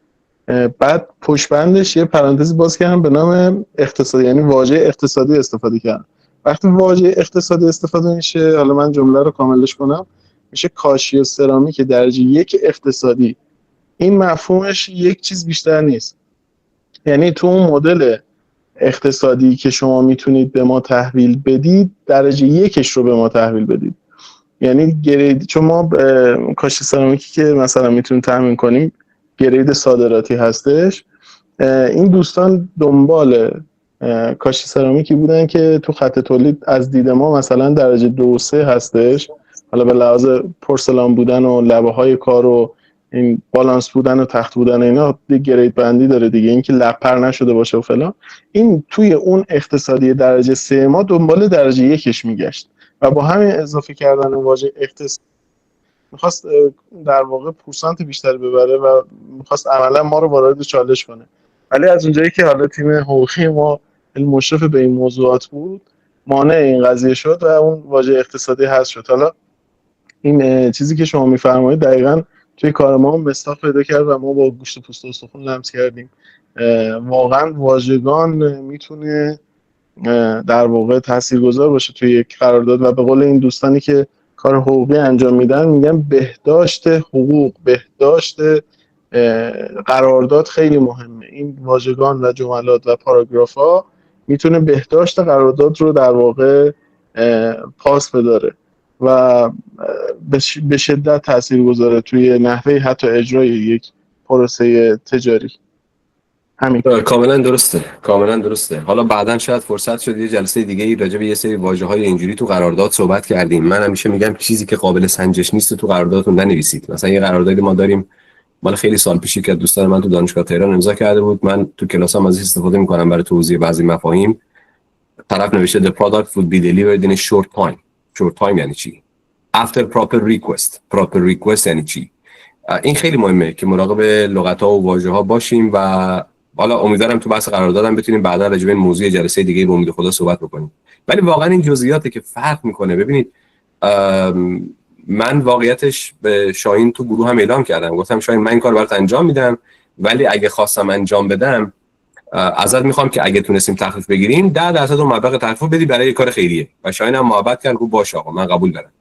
بعد پشت بندش یه پرانتز باز کردن به نام اقتصادی، یعنی واژه اقتصادی استفاده کردن. وقتی واژه اقتصادی استفاده میشه، حالا من جمله رو کاملش کنم، میشه کاشی سرامیک درجه 1 اقتصادی. این مفهومش یک چیز بیشتر نیست. یعنی تو اون مدل اقتصادی که شما میتونید به ما تحویل بدید، درجه 1 رو به ما تحویل بدید. یعنی گرید، چون ما کاشی سرامیکی که مثلا میتونیم تامین کنیم گرید صادراتی هستش. این دوستان دنبال کاشی سرامیکی بودن که تو خط تولید از دید ما مثلا درجه 2 و 3 هستش، حالا به لحاظ پورسلان بودن و لبه های کار و این بالانس بودن و تخت بودن اینا گرید بندی داره دیگه، این که لب پر نشده باشه و فلان. این توی اون اقتصادی درجه 3 ما دنبال درجه 1 میگشت و با همین اضافه کردن واژه اقتصادی میخواست در واقع پورسانت بیشتر ببره و میخواست عملا ما رو وارد چالش کنه. ولی از اونجایی که حالا تیم حقوقی ما مشرف به این موضوعات بود، مانع این قضیه شد و اون واژه اقتصادی حذف شد. حالا این چیزی که شما میفرمایید دقیقاً توی کار ما مصداق پیدا کرد و ما با گوشت پوست و استخوان لمس کردیم. واقعاً واژگان میتونه در واقع تاثیرگذار باشه توی یک قرارداد و به قول این دوستانی که کار حقوقی انجام میدن میگن بهداشت حقوق، بهداشت قرارداد خیلی مهمه. این واژگان و جملات و پاراگراف‌ها میتونه بهداشت قرارداد رو در واقع پاس بداره و به شدت تاثیرگذاره توی نحوه حتی اجرای یک پروسه تجاری. همین. کاملا درسته. حالا بعداً شاید فرصت شد یه جلسه دیگه ای راجع به یه سری واژه‌های اینجوری تو قرارداد صحبت کردیم. من همیشه میگم چیزی که قابل سنجش نیست تو قراردادتون ننویسید. مثلا یه قراردادی ما داریم مال خیلی سال پیشی که دوستان من تو دانشگاه تهران امضا کرده بود، من تو کلاسام از استفاده میکنم برای توضیح بعضی مفاهیم. طرف نوشته the product would be delivered in a short time یعنی چی؟ after proper request یعنی چی؟ این خیلی مهمه که مراقب لغت‌ها و واژه‌ها باشیم و حالا امیدوارم تو بحث قراردادم بتونیم بعدا راجع به این موضوع جلسه دیگه به امید خدا صحبت بکنیم. ولی واقعا این جزئیاتی که فرق میکنه. ببینید من واقعیتش به شاهین تو گروه هم اعلام کردم، گفتم شاهین من این کار برات انجام میدم، ولی اگه خواستم انجام بدم ازت میخوام که اگه تونستیم تخفیف بگیریم 10% اون مبلغ تخفیف بدی برای کار خیریه. و شاهین هم محبت کرد، گفت باشه آقا من قبول دارم.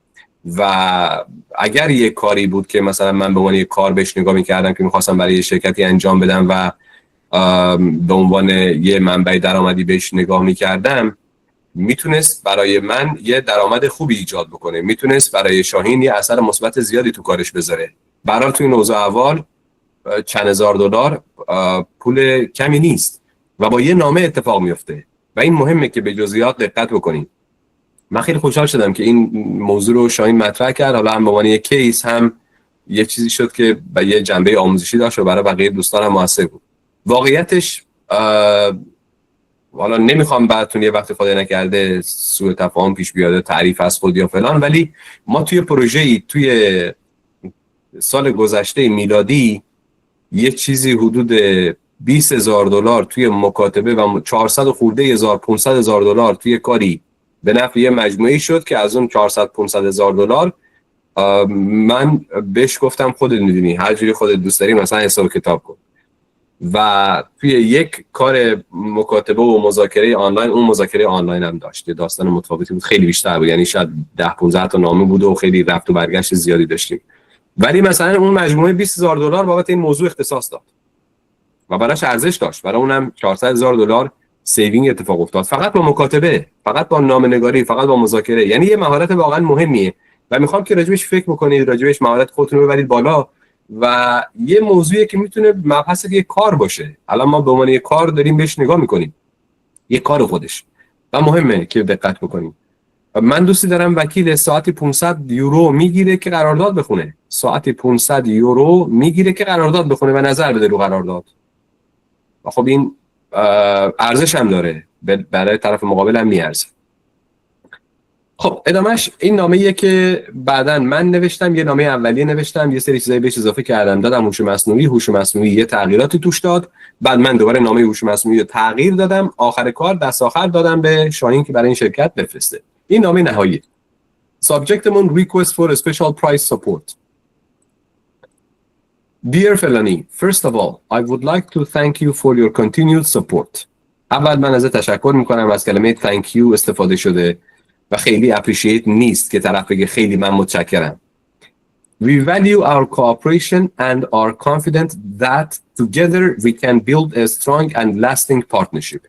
و اگر یه کاری بود که مثلا من به عنوان یه کار بهش نگاه می‌کردم که می‌خواستم برای یه شرکتی انجام بدم و به عنوان یه منبع درآمدی بهش نگاه می‌کردم، میتونست برای من یه درآمد خوبی ایجاد بکنه، میتونست برای شاهین یه اثر مثبت زیادی تو کارش بذاره. برام توی این اوضاع اول چند هزار دلار پول کمی نیست و با یه نامه اتفاق میفته و این مهمه که به جزئیات دقت بکنیم. من خیلی خوشحال شدم که این موضوع رو شاهین مطرح کرد، حالا هم به عنوان یک کیس هم یه چیزی شد که با یه جنبه آموزشی داشت و برای بقیه دوستانم موثر بود. واقعیتش حالا نمیخوام براتون یه وقت خدای نکرده سوء تفاهم پیش بیاد، تعریف از خود یا فلان، ولی ما توی پروژه‌ای توی سال گذشته میلادی یه چیزی حدود $20,000 توی مکاتبه و 400 خورده هزار $500,000 توی کاری به نفع یه مجموعی شد که از اون 400-500,000 $500,000 من بهش گفتم خودت میدونی هر جوری خودت دوست داری مثلا حساب کتاب کن. و توی یک کار مکاتبه و مذاکره آنلاین، اون مذاکره آنلاین هم داشت داستان متفاوتی بود، خیلی بیشتر بود، یعنی شاید 10-15 تا نامه بود و خیلی رفت و برگشت زیادی داشتیم، ولی مثلا اون مجموعه $20,000 بابت این موضوع اختصاص داد و براش ارزش داشت، برای اونم $400,000 سیوینگ اتفاق افتاد، فقط با مکاتبه، فقط با نامه‌نگاری، فقط با مذاکره. یعنی یه مهارت واقعا مهمیه و میخوام که راجبش فکر بکنید، راجبش مهارت خودتون رو ببرید بالا و یه موضوعی که میتونه مبحث یه کار باشه. الان ما به عنوان یه کار داریم بهش نگاه میکنیم، یه کار خودش و مهمه که دقت بکنیم. من دوستی دارم وکیل ساعتی €500 میگیره که قرارداد بخونه، ساعتی €500 میگیره که قرارداد بخونه و نظر بده رو قرارداد و خب این ارزش هم داره، برای طرف مقابل هم میارزه. خب ادامهش این نامه‌ایه که بعداً من نوشتم، یه نامه اولیه نوشتم، یه سری چیزایی بهش اضافه کردم، دادم هوش مصنوعی یه تغییراتی توش داد، بعد من دوباره نامه هوش مصنوعی رو تغییر دادم، آخر کار دست آخر دادم به شاهین که برای این شرکت بفرسته. این نامه نهایی. سابجکتمون request for a special price support. Dear Felani, first of all, I would like to thank you for your continued support. اول من ازت تشکر میکنم، از کلمه thank you استفاده شده و خیلی appreciate نیست که طرف بگه خیلی من متشکرم. We value our cooperation and are confident that together we can build a strong and lasting partnership.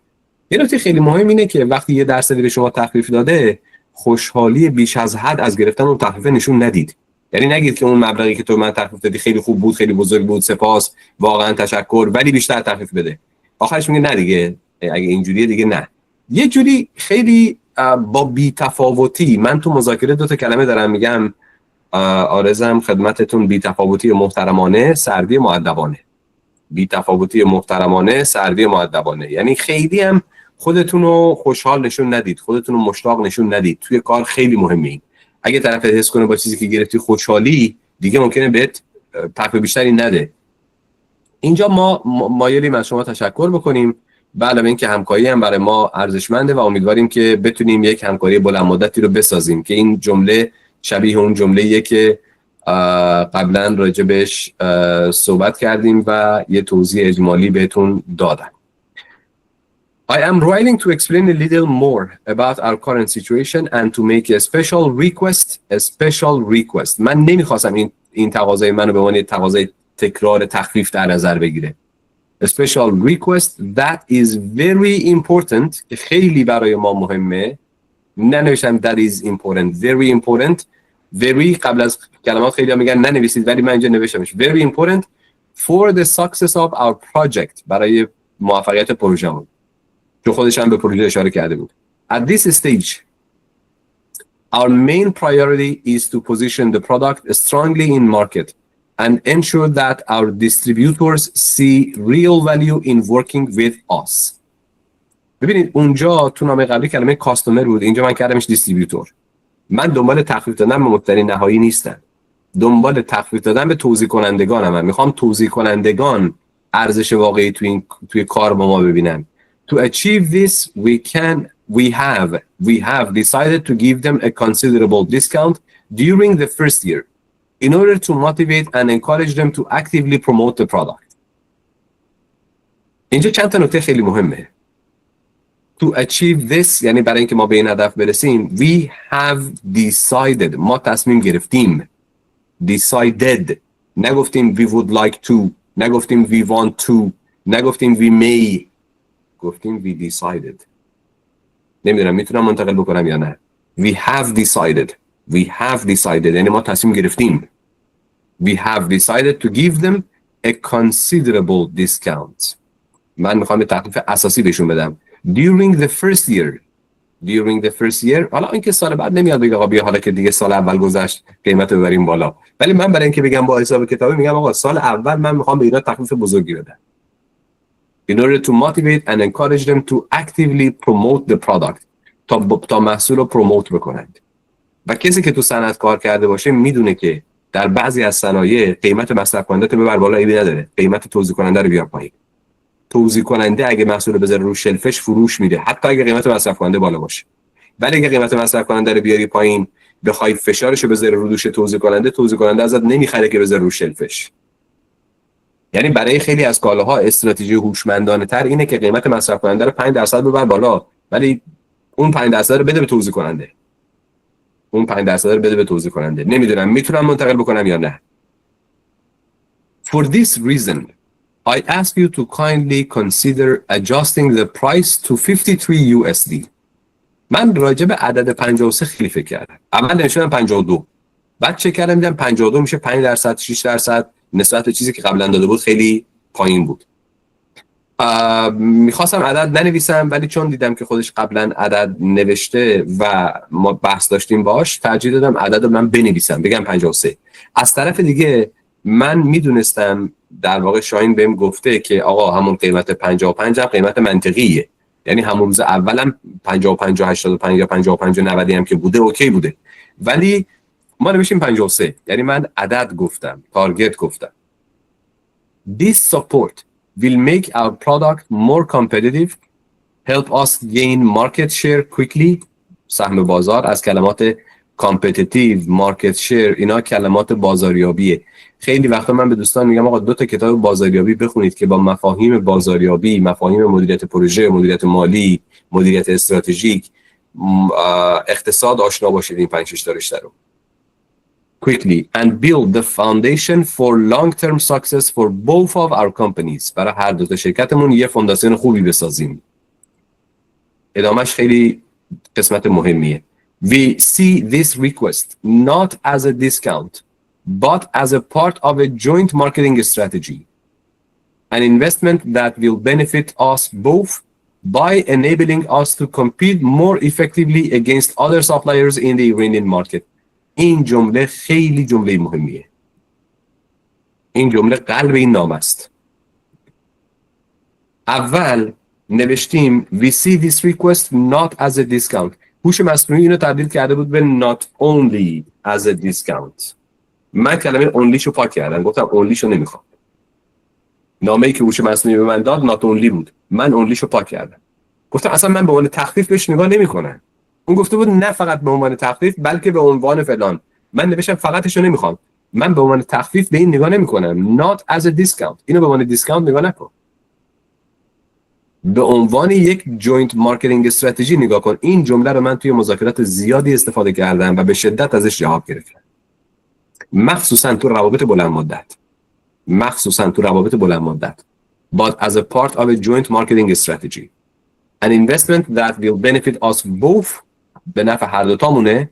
یه نکته خیلی مهم اینه که وقتی یه درصدی به شما تخفیف داده، خوشحالی بیش از حد از گرفتن اون تخفیف نشون ندید. یعنی نگید که اون مبلغی که تو من تخفیف دادی خیلی خوب بود، خیلی بزرگ بود، سپاس، واقعا تشکر، ولی بیشتر تخفیف بده. آخرش میگه نه دیگه، اگه اینجوریه دیگه نه. یه جوری خیلی با بی‌تفاوتی، من تو مذاکره 2 تا کلمه دارم میگم آرزم خدمتتون، بی‌تفاوتی محترمانه، سردی مؤدبانه. بی‌تفاوتی محترمانه، سردی مؤدبانه. یعنی خیلی هم خودتون رو خوشحال نشون ندید، خودتون رو مشتاق نشون ندید. توی کار خیلی مهمه. اگه طرف حس کنه با چیزی که گرفتی خوشحالی، دیگه ممکنه بهت تخفیف بیشتری نده. اینجا ما مایلیم از شما تشکر بکنیم، به علاوه اینکه همکاری هم برای ما ارزشمنده و امیدواریم که بتونیم یک همکاری بلند مدتی رو بسازیم که این جمله شبیه اون جمله‌ایه که قبلا راجبش صحبت کردیم و یه توضیح اجمالی بهتون دادم. I am writing to explain a little more about our current situation and to make a special request. من نمیخواستم این تقاضای منو به عنوان تقاضای تکرار تخفیف در نظر بگیره. A special request that is very important که خیلی برای ما مهمه. ننوشتم that is important, very important. very قبل از کلمات خیلی هم میگن ننویسید، ولی من اینجا نوشتمش very important for the success of our project، برای موفقیت پروژه‌مون، که خودش هم به پروژه اشاره کرده بود. At this stage, our main priority is to position the product strongly in market and ensure that our distributors see real value in working with us. ببینید اونجا تو نامه قبلی کلمه کاستومر بود، اینجا من کردمش دیستریبیوتور. من دنبال تخفیف دادن به مشتری نهایی نیستم، دنبال تخفیف دادن به توزیع کنندگانم. من میخوام توزیع کنندگان ارزش واقعی توی کار با ما ببینن. To achieve this, we have decided to give them a considerable discount during the first year in order to motivate and encourage them to actively promote the product. اینجا چند تا نکته خیلی مهمه. To achieve this یعنی برای اینکه ما به این هدف برسیم، we have decided، ما تصمیم گرفتیم. Decided، نگفتیم we would like to، نگفتیم we want to، نگفتیم we may، گفتیم we decided. نمیدونم میتونم منتقل بکنم یا نه. We have decided یعنی ما تصمیم گرفتیم. We have decided to give them a considerable discount. من میخوام تخفیف اساسی بهشون بدم. During the first year during the first year. حالا اینکه سال بعد نمیاد بگه آقا بیا حالا که دیگه سال اول گذشت قیمت رو ببریم بالا، ولی من برای اینکه بگم با حساب کتابی میگم آقا سال اول من میخوام به اینا تخفیف بزرگی بدم. In order to motivate and encourage them to actively promote the product. تا محصول رو پروموت بکنند. و کسی که تو صنعت کار کرده باشه میدونه که در بعضی از صنایع قیمت مصرف کننده تو ببر بالا ایبی نداره، قیمت توزیع کننده رو بیار پایین. توزیع کننده اگه محصول رو بذاره رو شلفش فروش میده، حتی اگه قیمت مصرف کننده بالا باشه. ولی اگه قیمت مصرف کننده رو بیاری پایین، بخوای فشارش رو بذاری رو دوش توزیع کننده ازت نمیخره که بذاره رو شلفش. یعنی برای خیلی از کالاها استراتژی هوشمندانه تر اینه که قیمت مصرف کننده رو 5% ببر بالا، ولی اون 5% رو بده به توزیع کننده. اون 5% رو بده به توزیع کننده. نمیدونم میتونم منتقل بکنم یا نه. For this reason, I ask you to kindly consider adjusting the price to 53 USD. من راجع به عدد 53 خیلی فکر کردم. اول نشونم 52. بعد چک کردم دیدم 52 میشه 5%، 6% نسبت به چیزی که قبلا داده بود خیلی پایین بود. میخواستم عدد ننویسم، ولی چون دیدم که خودش قبلا عدد نوشته و ما بحث داشتیم باش، ترجیح دادم عدد رو من بنویسم بگم 53. از طرف دیگه من میدونستم در واقع شاهین بهم گفته که آقا همون قیمت 55 هم قیمت منطقیه، یعنی همون روز اولم 55 و 85 یا 55 و 90 هم که بوده اوکی بوده، ولی ما نوشتیم 53. یعنی من عدد گفتم، تارگت گفتم. This support will make our product more competitive, help us gain market share quickly. سهم بازار از کلمات competitive، market share، اینا کلمات بازاریابیه. خیلی وقتا من به دوستان میگم آقا 2 تا کتاب بازاریابی بخونید که با مفاهیم بازاریابی، مفاهیم مدیریت پروژه، مدیریت مالی، مدیریت استراتژیک، اقتصاد آشنا باشید. این 5-6 تا رشته رو quickly and build the foundation for long-term success for both of our companies. برای هر دو تا شرکتمون یه فونداسیون خوبی بسازیم. ادامهش خیلی قسمت مهمیه. We see this request not as a discount but as a part of a joint marketing strategy, an investment that will benefit us both by enabling us to compete more effectively against other suppliers in the Iranian market. این جمله خیلی جمله مهمیه. این جمله قلب این نام است. اول نوشتیم we see this request not as a discount. هوش مصنوعی اینو تبدیل کرده بود به not only as a discount. من کلمه only شو پاک کردم، گفتم only شو نمیخوام. نامه‌ای که هوش مصنوعی به من داد not only بود. من only شو پاک کردم. گفتم اصلا من به عنوان تخفیف بهش نگاه نمی‌کنم. اون گفته بود نه فقط به عنوان تخفیف بلکه به عنوان فلان. من نوشتم فقطشو نمیخوام. من به عنوان تخفیف به این نگاه نمی‌کنم. Not as a discount. اینو به عنوان دیسکانت نگاه نکن. به عنوان یک جوینت مارکتینگ استراتژی نگاه کن. این جمله رو من توی مذاکرات زیادی استفاده کردم و به شدت ازش جواب گرفتم. مخصوصا تو روابط بلند مدت. But as a part of a joint marketing strategy. An investment that will benefit us both, به نفع هر دو تامونه,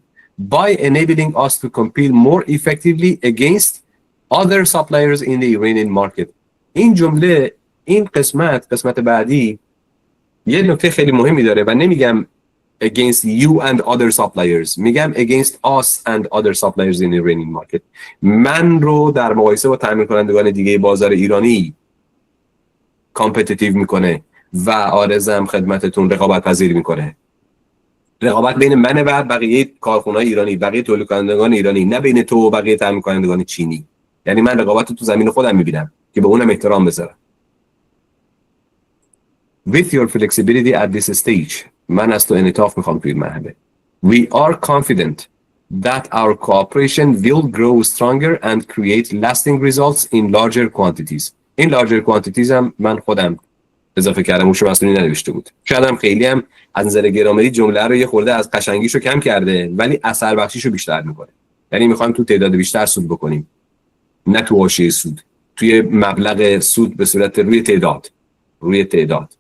by enabling us to compete more effectively against other suppliers in the Iranian market. این جمله، این قسمت بعدی یه نکته خیلی مهمی داره و نمیگم against you and other suppliers، میگم against us and other suppliers in the Iranian market. من رو در مقایسه با تامین کنندگان دیگه بازار ایرانی کامپتیتیو میکنه و عارضم خدمتتون رقابت پذیر میکنه. رقابت بین من و بقیه کارخونه‌های ایرانی، بقیه تولید کنندگان ایرانی، نه بین تو و بقیه تامین کنندگان چینی. یعنی من رقابت تو زمین خودم میبینم که به اونم احترام بذارم. With your flexibility at this stage, من از تو انعطاف میخوام توی این مرحله. We are confident that our cooperation will grow stronger and create lasting results in larger quantities. این larger quantities هم من خودم اضافه کردم، هوش مصنوعی ننوشته بود. شاید هم خیلی هم از نظر گرامری جمله رو یه خورده از قشنگیشو کم کرده ولی اثر بخشیشو بیشتر میکنه. یعنی میخوایم تو تعداد بیشتر سود بکنیم، نه تو حاشیه سود، توی مبلغ سود به صورت روی تعداد.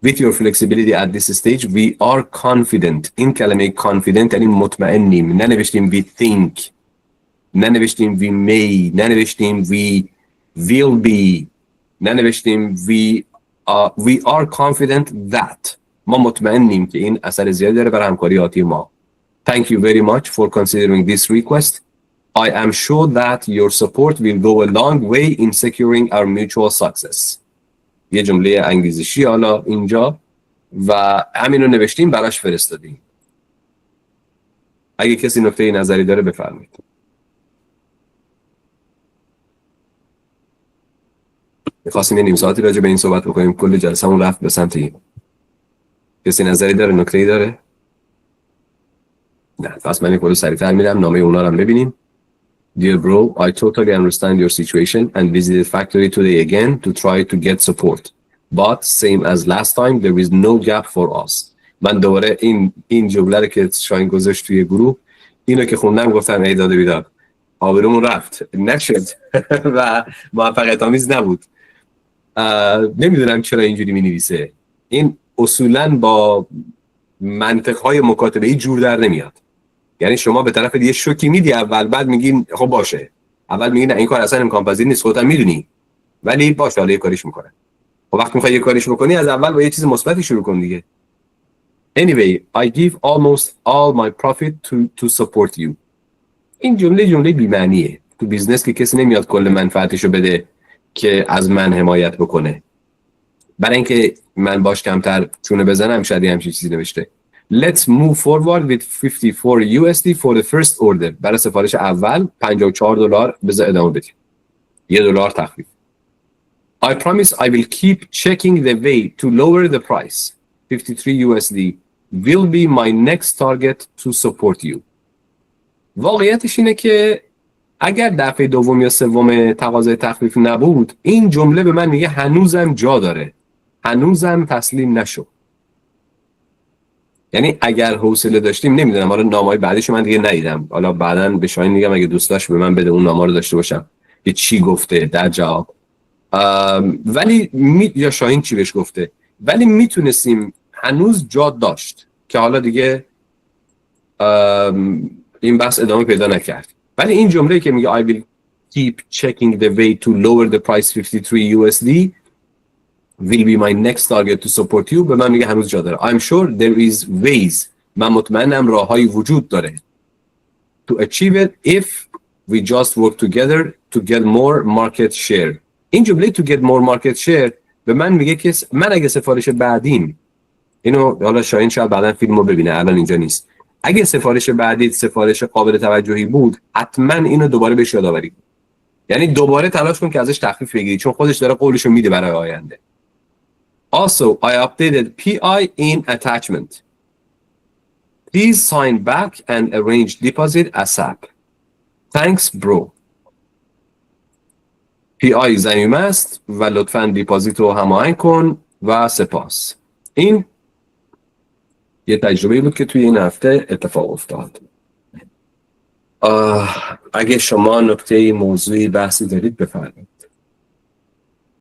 With your flexibility at this stage, we are confident. این کلمه confident یعنی مطمئنیم. ننوشتیم we think، ننوشتیم we may، ننوشتیم we will be، ننوشتیم we are confident that. ما مطمئنیم که این اثر زیادی داره بر همکاری آتی ما. Thank you very much for considering this request. I am sure that your support will go a long way in securing our mutual success. یه جمله انگیزشی حالا اینجا و همین رو نوشتیم براش فرستادیم. اگه کسی نکته نظری داره بفرمایید. می‌خواستیم یه نیم ساعتی راجع به این صحبت بکنیم، کل جلسه‌مون رفت به سمت این. کسی نظری داره، نکته‌ای داره؟ نه، پس من یه سریع‌تر میرم نامه اونا رو هم ببینیم. Dear bro, I totally understand your situation and visited factory today again to try to get support. But same as last time, there is no gap for us. من دوباره این جمله رو که شاین گذاشت توی گروه، اینو که خوندم گفتم ای داده بیداد. آبرومون رفت، نشد و موفقیت آمیز نبود. نمیدونم چرا اینجوری می‌نویسه. این اصولاً با منطق‌های مکاتبه‌ای جور در نمیاد. یعنی شما به طرف یه شوکی میدی اول، بعد میگین خب باشه. اول میگین این کار اصلا امکان پذیر نیست، خودت میدونی. ولی باشه حالا یه کاریش میکنه. خب وقتی میخوای یه کاریش بکنی از اول با یه چیز مثبتی شروع کن دیگه. Anyway, I give almost all my profit to support you. این جمله بی‌معنیه. تو بیزنس که کسی نمیاد کل منفعتشو بده که از من حمایت بکنه. برای اینکه من باش کمتر چونه بزنم شاید همچین چیزی نوشته. Let's move forward with 54 USD for the first order. برای سفارش اول $54 بذار ادامه بدیم. $1 تخفیف. I promise I will keep checking the way to lower the price. 53 USD will be my next target to support you. واقعیتش اینه که اگر دفعه دوم یا سوم تقاضای تخفیف نبود، این جمله به من میگه هنوزم جا داره. هنوزم تسلیم نشو. یعنی اگر حوصله داشتیم، نمیدونم حالا نامه‌های بعدیشو من دیگه ندیدم، حالا بعداً به شاهین میگم اگه دوست داشت به من بده اون نامه رو داشته باشم که چی گفته در جواب. ولی یا شاهین چی بهش گفته، ولی میتونستیم هنوز جا داشت که حالا دیگه این بحث ادامه پیدا نکرد. ولی این جمله که میگه I will keep checking the way to lower the price 53 USD will be my next target to support you به من میگه هنوز جا داره. I'm sure there is ways. من مطمئنم راههایی وجود داره to achieve it if we just work together to get more market share. این جمله to get more market share به من میگه که من اگه سفارش بعدیم، اینو حالا شاهین شاید بعداً فیلمو ببینه الان اینجا نیست، اگه سفارش بعدی سفارش قابل توجهی بود حتما اینو دوباره بهش یادآوری کن. یعنی دوباره تلاش کن که ازش تخفیف بگیری چون خودش داره قولشو میده برای آینده. Also, I updated PI in attachment. Please sign back and arrange deposit ASAP. Thanks, bro. PI زمیم است و لطفاً دیپازیت رو هماهنگ کن و سپاس. این یه تجربه بود که توی این هفته اتفاق افتاد. اگه شما نکته موضوعی بحثی دارید بفرمایید.